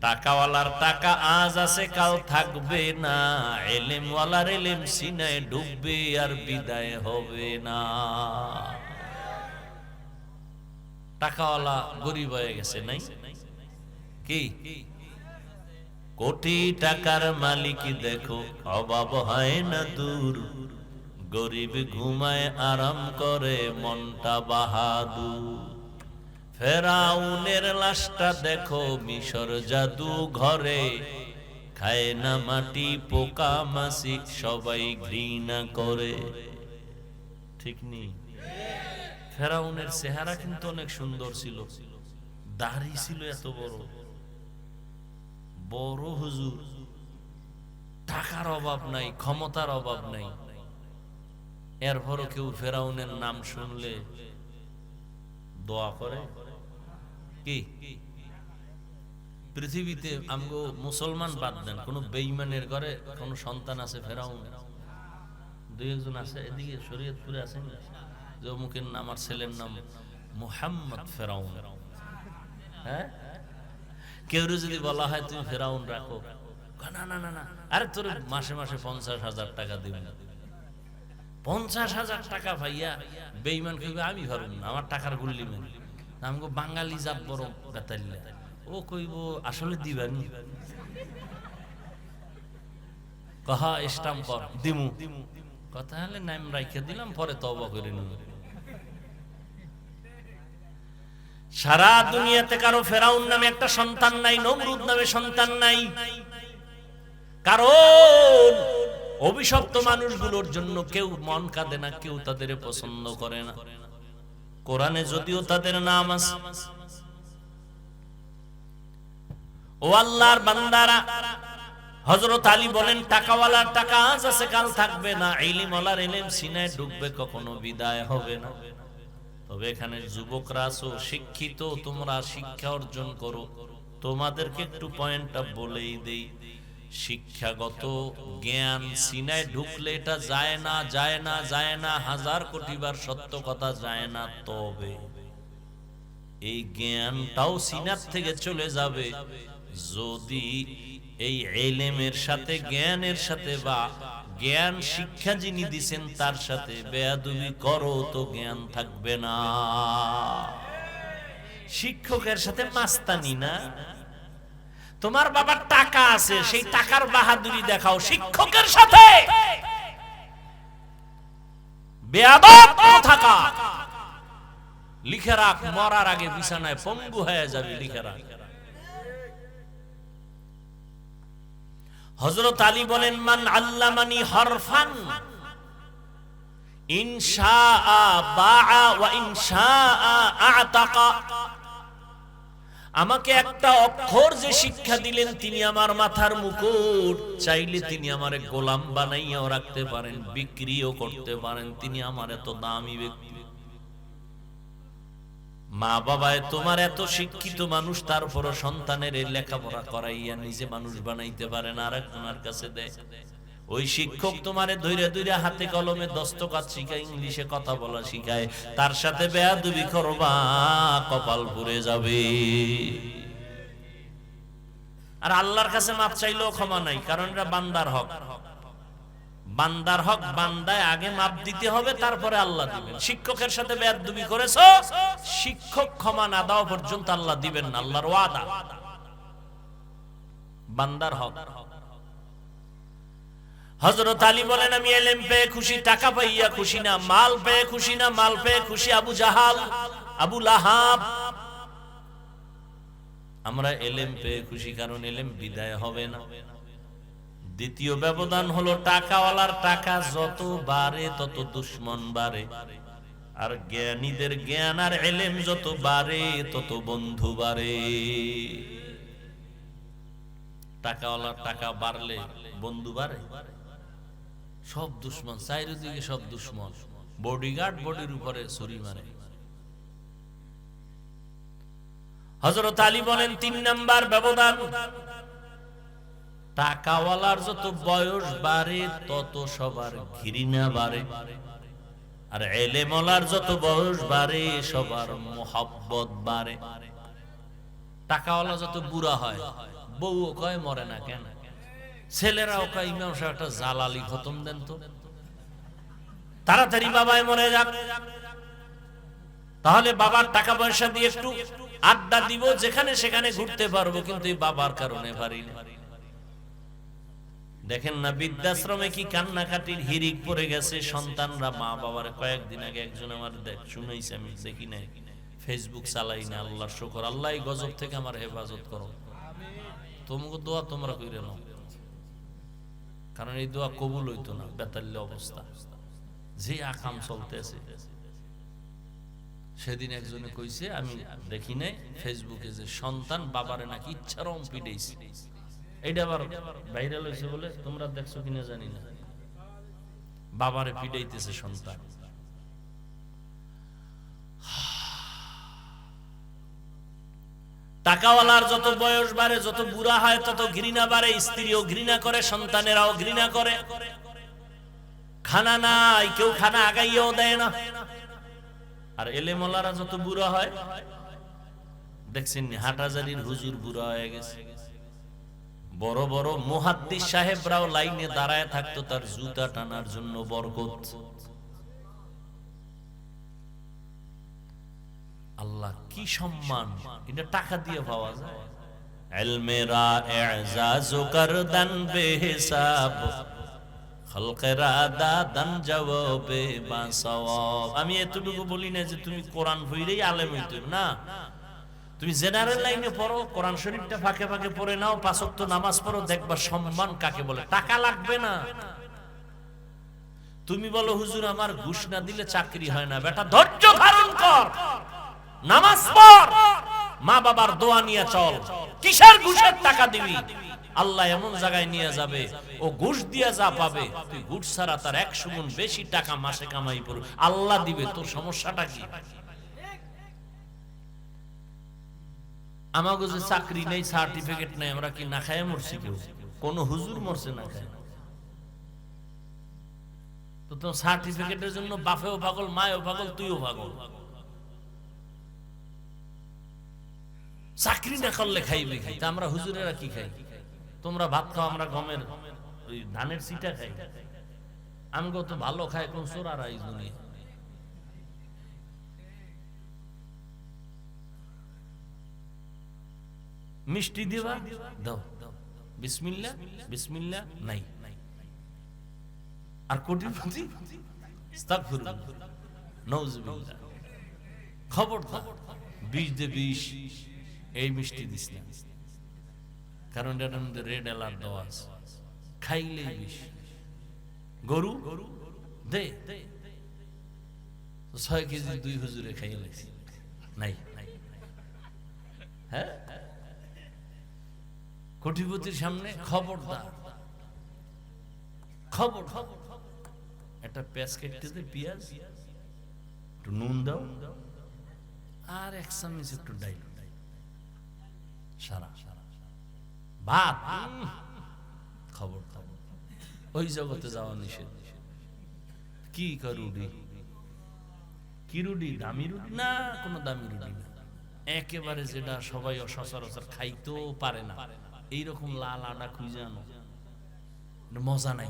টাকাওয়ালার টাকা আজ আছে কাল থাকবে না, ইলমওয়ালার ইলম সিনায় ডুববে আর বিদায় হবে না। টাকাওয়ালা গরিব হয়ে গেছে নাই কি? কোটি টাকার মালিক দেখো অভাব হয় না দূর, গরিব ঘুমায় আরাম করে মনটা বাহাদুর। ফেরাউনের লাশটা দেখো মিশর জাদু ঘরে, খায় না মাটি পোকা মাছি সবাই ঘৃণা করে। ঠিক নেই? ফেরাউনের চেহারা কিন্তু অনেক সুন্দর ছিল, দাড়ি ছিল এত বড় বড় হুজুর, টাকার অভাব নাই, ক্ষমতার অভাব নাই। এরপরও কেউ ফেরাউনের নাম শুনলে দোয়া করে কি? পৃথিবীতে আমগো মুসলমান বাদ দেন, কোন বেঈমানের ঘরে কোন সন্তান আছে ফেরাউন? দুই একজন আছে, এদিকে শরীয়তপুরে আছেন যে অমুকের নাম, আমার ছেলের নাম মুহাম্মদ ফেরাউন। হ্যাঁ, কেউ যদি বলা হয় তুমি ফেরাউন রাখো, না না না না, আরে তোর মাসে মাসে 50,000 টাকা দিবি। 50,000 টাকা ভাইয়া বেঈমান কইবে আমি পারব না, আমার টাকার গুল্লি মেনে। আমগো বাঙালি জাত বড় বেতাল্লা, ও কইব আসলে দিবানি, কহা স্টাম্প কর দিমু, কথা হলে নাম রাইখা দিলাম, পরে তওবা করে নিব। সারা দুনিয়াতে কারো ফেরাউন নামে একটা সন্তান নাই, নমরুদ নামে সন্তান নাই। কারণ অভিশপ্ত মানুষগুলোর জন্য কেউ মন কাঁদে না, কেউ তাদের পছন্দ করে না। কোরআনে যদিও তাদের নাম আছে। ও আল্লাহর বান্দারা, হযরত আলী বলেন টাকাওয়ালার টাকা আজ আছে কাল থাকবে না, ইলমওয়ালার ইলম সিনায় ডুববে কখনো বিদায় হবে না। তবে এখানে যুবকরা আছো, শিক্ষিত, তোমরা শিক্ষা অর্জন করো। তোমাদেরকে একটু পয়েন্টটা বলেই দেই, শিক্ষাগত জ্ঞান সিনায় ঢুকলে এটা যায় না, যায় না, যায় না, 1000 কোটিবার সত্য কথা যায় না। তবে এই জ্ঞানটাও সিনার থেকে চলে যাবে যদি এই ইলমের সাথে, জ্ঞানের সাথে বা জ্ঞান শিক্ষা যিনি দিছেন তার সাথে বেয়াদবি করো, তো জ্ঞান থাকবে না। শিক্ষকের সাথে মাস্তানি না, তোমার বাবার টাকা আছে, সেই টাকার বাহাদুরি দেখাও, শিক্ষকের সাথে বেয়াদব থাকা। লিখে রাখ, মরার আগে বিছানায় পঙ্গু হয়ে যাবে, লিখে রাখ। হযরত আলী বলেন মান আল্লামানি হরফান ইনশাআ বাআ ওয়া ইনশাআ আ'তাকা, আমাকে একটা অক্ষর যে শিক্ষা দিলেন তিনি আমার মাথার মুকুট, চাইলে তিনি আমারে গোলাম বানাইয়াও রাখতে পারেন, বিক্রিও করতে পারেন, তিনি আমার এত দামি ব্যক্তি। মা বাবায় তোমার এত শিক্ষিত মানুষ, তারপরও সন্তানের লেখাপড়া করাইয়া নিজে মানুষ বানাইতে পারে না, আরেকজনের কাছে দেয়। ওই শিক্ষক তোমারে ধইরা ধইরা হাতে কলমে দস্তখত শিখায়, ইংলিশে কথা বলা শিখায়, তার সাথে বেয়াদবি করবা, কপাল পুড়ে যাবে। আর আল্লাহর কাছে মাপ চাইলেও ক্ষমা নাই, কারণ এটা বান্দার হক। বান্দার হক বান্দায় আগে মাপ দিতে হবে, তারপরে আল্লাহ দিবেন। শিক্ষকের সাথে বেয়াদবি করেছো, শিক্ষক ক্ষমা না দাও পর্যন্ত আল্লাহ দিবেন না, আল্লাহর ওয়াদা। বান্দার হক। হযরত আলী বলেন আমি ইলম পেয়ে খুশি, টাকা পাইয়া খুশি না, মাল পেয়ে খুশি না, মাল পেয়ে খুশি আবু জাহাল, আবু লাহাব। আমরা ইলম পেয়ে খুশি, কারণ ইলম বিদায় হবে না। দ্বিতীয় ব্যবধান হলো টাকাওয়ালার টাকা যত বাড়ে তত দুশমন বাড়ে, আর জ্ঞানীদের জ্ঞান আর ইলম যত বাড়ে তত বন্ধু বাড়ে। টাকাওয়ালার টাকা বাড়লে বন্ধু বাড়ে, সব দুশ্মন, চারিদিকে সব দুশ্মন। বডিগার্ড বডির উপরে ছুরি মারে। হযরত আলী বলেন ৩ নাম্বার ব্যবধান, টাকাওয়ালার যত বয়স বাড়ে তত সবার ঘৃণা বাড়ে, আর এলেমওয়ালার যত বয়স বাড়ে সবার মোহাব্বত বাড়ে। টাকাওয়ালা যত বুড়া হয়, বউও কয় মরে না কেন, ছেলেরাও কয় ইমাম সাহেব একটা জালালি খতম দেন তো, তাড়াতাড়ি বাবায় মরে যাক, তাহলে বাবার টাকা পয়সা দিয়ে একটু আড্ডা দিব, যেখানে সেখানে ঘুরতে পারবো, কিন্তু এই বাবার কারণে পারি না। দেখেন না বৃদ্ধাশ্রমে কি কান্নাকাটির হিরিক পড়ে গেছে সন্তানরা মা বাবার। কয়েকদিন আগে একজন আমার শুনাইছে, আমি দেখি নাই, ফেসবুক চালাই না, আল্লাহর শুকর, আল্লাহ এই গজব থেকে আমার হেফাজত করো। তোমাকে দোয়া তোমরা কইরে নাও, কারণ এই দোয়া কবুল হইতো না, বেতাল্য অবস্থা যে আকাম চলতেছে। সেদিন একজনে কইছে, আমি দেখি নাই ফেসবুকে, যে সন্তান বাবারে নাকি ইচ্ছারম পিটাইছে। এইটা আবার ভাইরাল হয়েছে বলে, তোমরা দেখছো কিনা জানি না, বাবারে পিটাইতেছে সন্তান। টাকাওয়ালার যত বয়স বাড়ে, যত বুড়া হয়, তত ঘৃণা বাড়ে, স্ত্রীও ঘৃণা করে, সন্তানেরাও ঘৃণা করে। খানা নাই, কেউ খানা আগাইয়াও দেয় না। আর এলেমওয়ালারা যত বুড়া হয়, দেখছেন হাটহাজারীর হুজুর বুড়া হয়ে গেছে, বড় বড় মুহাদ্দিস সাহেবরাও লাইনে দাঁড়ায় থাকতো তার জুতা টানার জন্য, বরকত। আল্লাহ কি সম্মান, এটা টাকা দিয়ে পাওয়া যায়। ইলমেরা ইজাজ করদান বেহিসাব, খলকেরা দাদান জবাবে বাসওয়াব। আমি এতটুকু বলি না যে তুমি কোরআন পড়লেই আলেম হইতে না, তুমি জেনারেল লাইনে পড়ো, কোরআন শরীফটা ফাঁকে ফাঁকে পড়ে নাও, ৫ ওয়াক্ত নামাজ পড়ো, দেখবা সম্মান কাকে বলে। টাকা লাগবে না। তুমি বলো হুজুর আমার ঘুষ না দিলে চাকরি হয় না, বেটা ধৈর্য ধারণ কর, নামাজ পড়, মা বাবার দোয়া নিয়ে চল। কিসের ঘুষের টাকা দিবি? আল্লাহ এমন জায়গায় নিয়ে যাবে, ও ঘুষ দিয়ে যা পাবে, তুই ঘুষ ছাড়া তার ১০০ গুণ বেশি টাকা মাসে কামাই করবে, আল্লাহ দিবে। তোর সমস্যাটা কি? আমাকে যে চাকরি নেই, সার্টিফিকেট নেই, আমরা কি না খায় মরছি? কেউ কোন হুজুর মরছে না খায়? তো তোর সার্টিফিকেটের জন্য বাপেও পাগল, মায়েও পাগল, তুইও পাগল। চাকরি না করলে খাইবে খাই, তা আমরা হুজুরেরা কি খাই? তোমরা ভাত খাও, আমরা গমের ওই ধানের সিটা খাই। আমগো তো ভালো খায় কোন চোরারা এই দুনিয়া। মিষ্টি দিবা, দাও, বিসমিল্লাহ বিসমিল্লাহ, নাই। আর কোটিপতি আস্তাগফিরুল্লাহ, নাউযুবিল্লাহ। খবরদার, বিষ দে বিষ, এই মিষ্টি দিস না, কারণ এটার মধ্যে রেড অ্যালার্ট দেওয়া আছে, খাইলেই বিষ। গরু দে, ৬ কেজি ২ হুজুরে খাইয়ে লাগছে, নাই। হ্যাঁ, কোটিপতির সামনে খবরদার, খবর। একটা পেঁয়াজ কেটে দে, পেঁয়াজ একটু নুন দাও, আর ১ চামচ একটু ডাইল, সারা ভাত। খবর, ওই জগতে যাওয়া নিষেধ। কি রুটি? কি রুটি? দামি রুটি না, কোনো দামি রুটি না, একেবারে যেটা সবাই সচরাচর খাইতেও পারে না, এইরকম লাল আটা খুঁজে আনো, মজা নাই।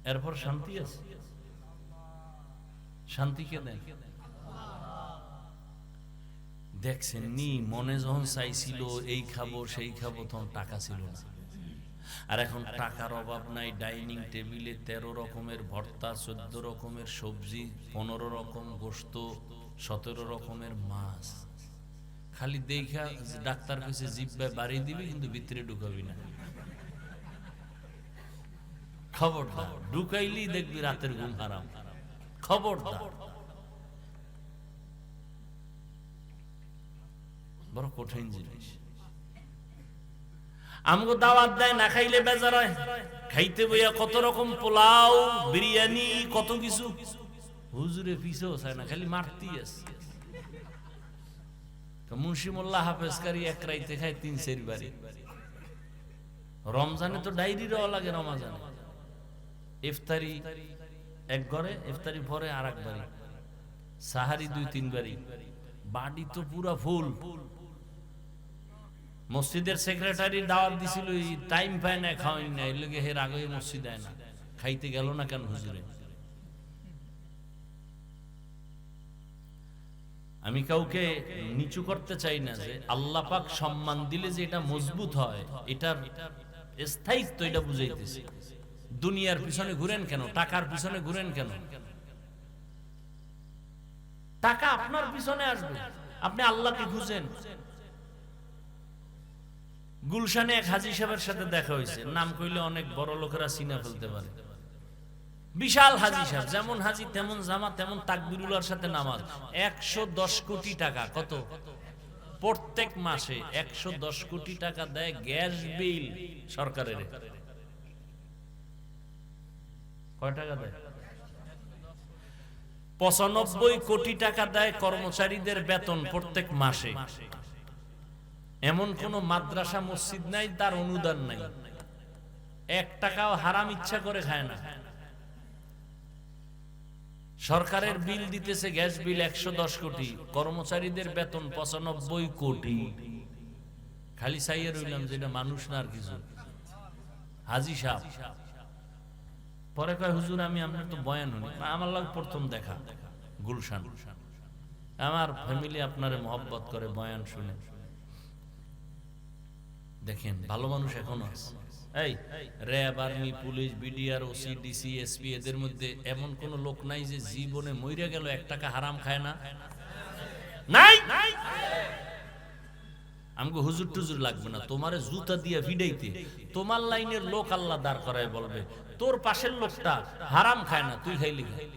এরপর শান্তি আছে? শান্তি কে দেন? দেখছেন নি, মনে যখন চাইছিল এই খাবো সেই খাবো, তখন টাকা ছিল না। আর এখন টাকার অভাব নাই, ডাইনিং টেবিলে ১৩ রকমের ভর্তা, ১৪ রকমের সবজি, ১৫ রকম গোশত, ১৭ রকমের মাছ। খালি দেখা ডাক্তার কইছে জিহ্বায় বাড়ি দিবি, কিন্তু ভিতরে ঢুকাবি না। খবরদার, ঢুকাইলি দেখবি রাতের ঘুম হারাম। খবরদার, বড় কঠিন জিনিস। আমগো দাওয়াত দেয় না খাইলে বেজার হয়, খাইতে বইয়া কত রকম পোলাও বিরিয়ানি কত কিছু, হুজুরে পিছেও চায় না, খালি মারতেই আছে। মুন্সি মোল্লা হাফেজকারী এক রাইতে খায় 3-4 বাড়ি। রমজানে তো ডায়েরি দেওয়া লাগে, রমজানে ইফতারি এক ঘরে, ইফতারি পরে আর এক বাড়ি, সাহারি 2-3 বাড়ি, বাড়ি তো পুরা ফুল। মসজিদের সেক্রেটারি দাওয়াত দিছিল, টাইম পায় না, খাওয়াই না, এর লগে এর আগে মসজিদ দেয় না, খাইতে গেল না কেন হুজুরে? আমি কাউকে নিচু করতে চাই না, যে আল্লাহ পাক সম্মান দিলে যে এটা মজবুত হয়, এটার স্থায়িত্ব এটা বুঝাইতেছি। দুনিয়ার পিছনে ঘুরেন কেন? টাকার পিছনে ঘুরেন কেন? টাকা আপনার পিছনে আসবে, আপনি আল্লাহকে খুঁজেন। গুলশানে এক হাজী সাহেবের সাথে দেখা হয়েছে, নাম কইলে অনেক বড় লোকেরা চিনা ফেলতে পারে। বিশাল হাজী সাহেব, যেমন হাজী তেমন জামা, তেমন তাকবীরুল্লাহর সাথে নামাজ। 110 কোটি টাকা, কত প্রত্যেক মাসে 110 কোটি টাকা দেয় গ্যাস বিল সরকারের। কয় টাকা দেয়? 95 কোটি টাকা দেয় কর্মচারীদের বেতন প্রত্যেক মাসে। এমন কোন মাদ্রাসা মসজিদ নাই তার অনুদান নাই, 1 টাকাও হারাম ইচ্ছা করে খায় না। সরকারের বিল দিতেছে, গ্যাস বিল 110 কোটি, কর্মচারীদের বেতন 95 কোটি। খালি চাইয়ে রইলাম যেটা মানুষ না আর কিছু। হাজী সাহেব পরে কয়, হুজুর আমি আপনার তো বয়ান শুনি। আমার লাগে প্রথম দেখা গুলশান, আমার ফ্যামিলি আপনারে মহব্বত করে, বয়ান শুনে। দেখেন ভালো মানুষ এখনো আছে। এই RAB, army, police, BDR, OC, DC, SP, এদের মধ্যে এমন কোন লোক নাই যে জীবনে মইরা গেল 1 টাকা হারাম খায় না? নাই। আমগো হুজুর টুজুর লাগবে না, তোমারে জুতা দিয়া ভিড়াইতে তোমার লাইনের লোক আল্লাহ দাঁড় করায় বলবে, তোর পাশের লোকটা হারাম খায় না, তুই খাইলি খাই।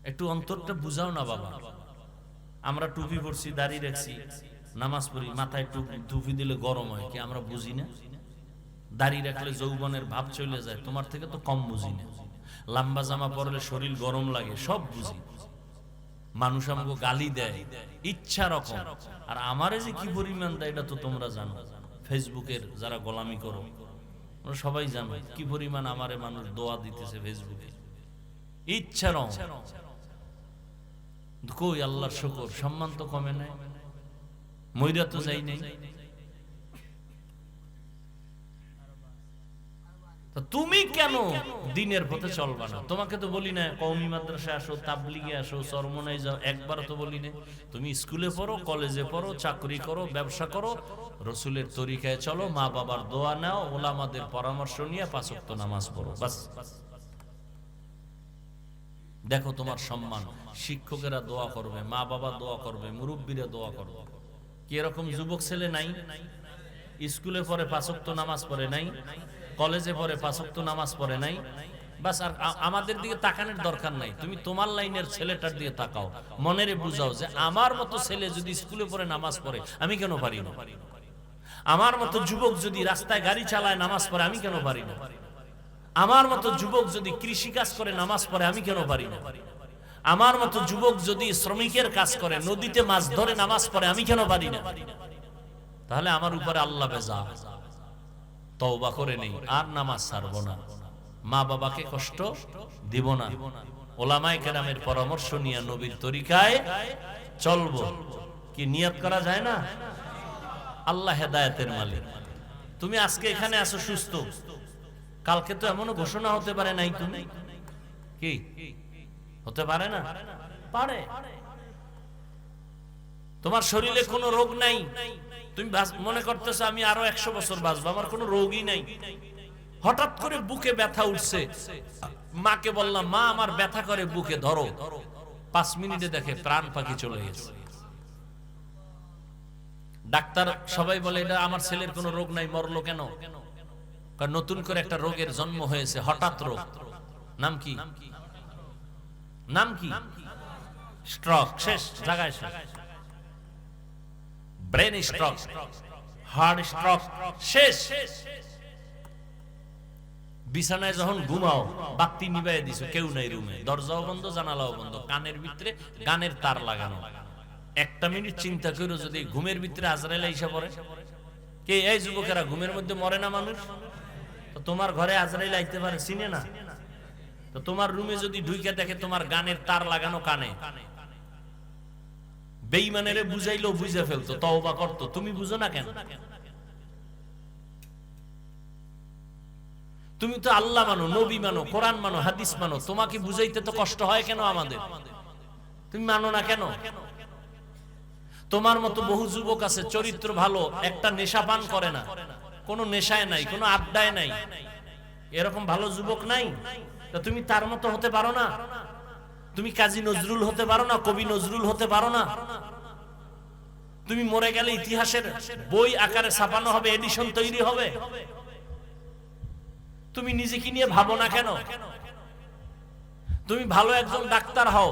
একটু অন্তরটা বুঝাও না বাবা। আমরা টুপি পরছি, দাড়ি রাখছি, নামাজ পড়ি, মাথায় টুপি দিলে গরম হয় কি আমরা বুঝি না? দাড়ি রাখলে যৌবনের ভাব চলে যায়, তোমার থেকে তো কম বুঝি না। লম্বা জামা পরলে শরীর গরম লাগে, সব বুঝি। মানুষ আমাকে গালি দেয় ইচ্ছা রকম, আর আমারে যে কি পরিমাণ দেয় এটা তো তোমরা জানো। ফেসবুকের যারা গোলামি করো সবাই জানো কি পরিমাণ আমারে মানুষ দোয়া দিতেছে ফেসবুকে, ইচ্ছা রকম। কই আল্লাহর শুকর, সম্মান তো কমে নাই, মইরা তো যাই নাই। তুমি কেন দিনের পথে চলবা না? তোমাকে তো বলি না কওমি মাদ্রাসায় আসো, তাবলিগে আসো, চরমনায় যাও, একবার তো বলি না। তুমি স্কুলে পড়ো, কলেজে পড়ো, চাকরি করো, ব্যবসা করো, রসুলের তরিকায় চলো, মা বাবার দোয়া নাও, ওলামাদের পরামর্শ নিয়ে 5 ওয়াক্ত নামাজ পড়ো, বাস। দেখো তোমার সম্মান, শিক্ষকেরা দোয়া করবে, মা বাবা দোয়া করবে, মুরব্বীরা দোয়া করবে। কি এরকম যুবক ছেলে নাই? স্কুলে পড়ে 5 ওয়াক্ত নামাজ পড়ে নাই, কলেজে পড়ে 5 ওয়াক্ত নামাজ পড়ে নাই, বাস। আর আমাদের দিকে তাকানোর দরকার নাই, তুমি তোমার লাইনের ছেলেটার দিকে তাকাও, মনেরে বুঝাও যে আমার মতো ছেলে যদি স্কুলে পড়ে নামাজ পড়ে আমি কেন পারি না? আমার মতো যুবক যদি রাস্তায় গাড়ি চালায় নামাজ পড়ে আমি কেন পারি না? আমার মতো যুবক যদি কৃষি কাজ করে নামাজ পড়ে আমি কেন পারি না? আমার মতো যুবক যদি শ্রমিকের কাজ করে, নদীতে মাছ ধরে নামাজ পড়ে আমি কেন পারি না? তাহলে আমার উপরে আল্লাহ বেজা। তওবা করে নেই, আর নামাজ ছাড়বো না, মা বাবাকে কষ্ট দিব না, ওলামায়ে কেরামের পরামর্শ নিয়ে নবীর তরিকায় চলবো। কি নিয়ত করা যায় না? আল্লাহ হেদায়েতের মালিক। তুমি আজকে এখানে আসো সুস্থ, কালকে তো এমনও ঘোষণা হতে পারে নাই, তুমি কি হতে পারে না? পারে। তোমার শরীরে কোনো রোগ নাই, তুমি মনে করতেছো আমি আরো 100 বছর বাঁচবো, আমার কোনো রোগই নাই। হঠাৎ করে বুকে ব্যথা উঠছে, মাকে বললাম মা আমার ব্যথা করে বুকে, ধরো। 5 মিনিটে দেখে প্রাণ পাখি চলে গেছে। ডাক্তার সবাই বলে এটা আমার ছেলের কোনো রোগ নাই, মরলো কেন? কারণ নতুন করে একটা রোগের জন্ম হয়েছে, হঠাৎ রোগ। নাম কি? নাম কি? স্ট্রোক। শেষ জায়গায় শেষ। ব্রেন স্ট্রোক, হার্ট স্ট্রোক, শেষ। বিছানায় যখন ঘুমাও, বাতি নিভাইয়া দিছো, কেউ নাই রুমে, দরজাও বন্ধ, জানালাও বন্ধ, কানের ভিতরে গানের তার লাগানো। একটা মিনিট চিন্তা করো, যদি ঘুমের ভিতরে আজরাইল আইসা পড়ে, কে এই যুবকেরা ঘুমের মধ্যে মরে না মানুষ? তো তোমার ঘরে আজরাইল আইতে পারে, চিনে না? তো তোমার রুমে যদি ঢুইকে দেখে তোমার গানের তার লাগানো কানে, বেঈমানেরে বুঝাইলেও বুঝে ফেলতো, তওবা করতো, তুমি বুঝো না কেন? তুমি তো আল্লাহ মানো, নবী মানো, কোরআন মানো, হাদিস মানো, তোমাকে বুঝাইতে তো কষ্ট হয় কেন আমাদের? তুমি মানো না কেন? তোমার মতো বহু যুবক আছে, চরিত্র ভালো, একটা নেশা পান করে না, কোনো নেশায় নাই, কোনো আড্ডায় নাই, এরকম ভালো যুবক নাই? তা তুমি তার মতো হতে পারো না? তুমি কাজী নজরুল হতে পারো না? কবি নজরুল হতে পারো না? তুমি মরে গেলে ইতিহাসের বই আকারে ছাপানো হবে, এডিশন তৈরি হবে। তুমি নিজেকে নিয়ে ভাবো না কেন? তুমি ভালো একজন ডাক্তার হও,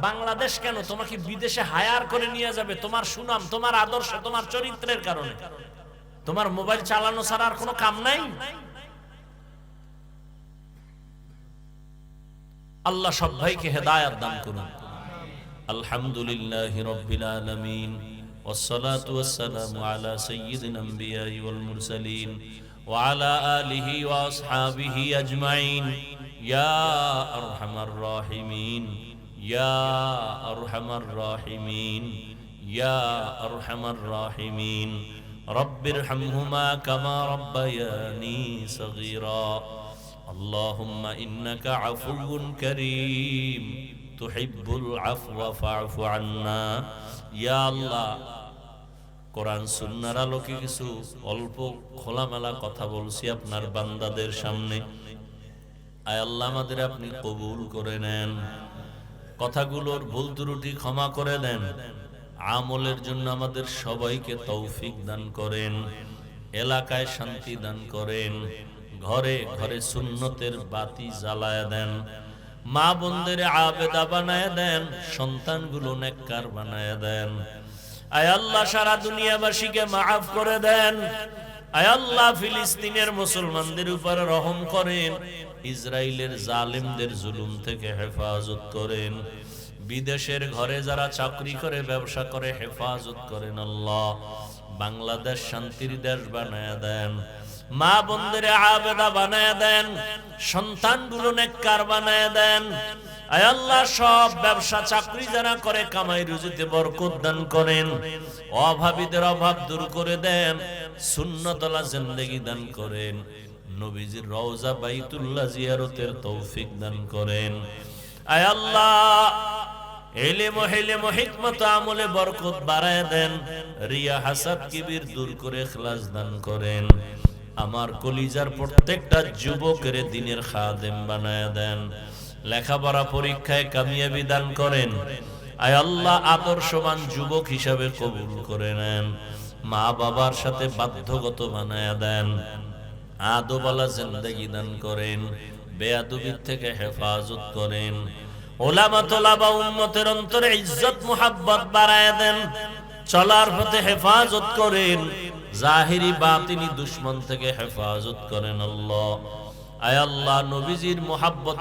বাংলাদেশ কেন তোমাকে বিদেশে হায়ার করে নিয়ে যাবে, তোমার সুনাম, তোমার আদর্শ, তোমার চরিত্রের কারণে। তোমার মোবাইল চালানো ছাড়া আর কোনো কাম নাই? আল্লাহ সব ভাইকে হেদায়েত দান করুন। আলহামদুলিল্লাহি রাব্বিল আলামিন, ওয়াসসালাতু ওয়াসসালামু আলা সাইয়্যিদিল আমবিয়াই ওয়াল মুরসালিন ওয়া আলা আলিহি ওয়া আসহাবিহি আজমাইন। ইয়া আরহামার রাহিমিন, ইয়া আরহামার রাহিমিন, ইয়া আরহামার রাহিমিন। রব্বিরহামহুমা কামা রাব্বায়ানি সগীরা। আল্লাহুম্মা ইন্নাকা আফুউন কারীম তুহিব্বুল আফওয়া ফা'ফু আন্না। ইয়া আল্লাহ, কোরআন সুন্নাহর আলোকে কিছু অল্প খোলামেলা কথা বলছি আপনার বান্দাদের সামনে। আয় আল্লাহ, আমাদের আপনি কবুল করে নেন, কথাগুলোর ভুল ত্রুটি ক্ষমা করে দেন, আমলের জন্য আমাদের সবাইকে তৌফিক দান করেন, এলাকায় শান্তি দান করেন, ঘরে ঘরে সুন্নতের বাতি জ্বালায় দেন, মা বোনদের আবেদা বানায় দেন, সন্তানগুলো নেককার বানায় দেন। আয় আল্লাহ, সারা দুনিয়াবাসীকে মাফ করে দেন। আয় আল্লাহ, ফিলিস্তিনের মুসলমানদের উপর রহম করেন, ইসরায়েলের জালিমদের জুলুম থেকে হেফাজত করেন, বিদেশের ঘরে যারা চাকরি করে, ব্যবসা করে, হেফাজত করেন। আল্লাহ, বাংলাদেশ শান্তির দেশ বানায় দেন, মা বোনদের আবেদা বানায় দেন, সন্তানগুলো নেককার বানায় দেন। আয় আল্লাহ, সব ব্যবসা চাকরি যারা করে কামাই রুজিতে বরকত দান করেন, অভাবীদের অভাব দূর করে দেন, সুন্নতওয়ালা জিন্দেগি দান করেন, নবীজির রওজা বাইতুল্লাহ জিয়ারতের তৌফিক দান করেন। আয় আল্লাহ, ইলম ও হিলম ও হিকমত আমলে বরকত বাড়ায় দেন, রিয়া হাসাদ কিবির দূর করে ইখলাস দান করেন। আমার কলিজার প্রত্যেকটা যুবকের দ্বীনের খাদেম বানায় দেন, লেখাপড়া পরীক্ষায় কামিয়াবি দান করেন। আয় আল্লাহ, আদর্শবান যুবক হিসাবে কবুল করে নেন, মা বাবার সাথে বাধ্যগত বানায় দেন, আদবওয়ালা জিন্দেগি দান করেন, বেয়াদবির থেকে হেফাজত করেন। ওলামা তোলাবা উম্মতের অন্তরে ইজ্জত মুহাব্বত বাড়ায় দেন, চলার পথে হেফাজত করেন, জাহিরি বাতিনি দুশমন থেকে হেফাজত করেন। আল্লাহ, আয় আল্লাহ, নবীজির মুহাব্বত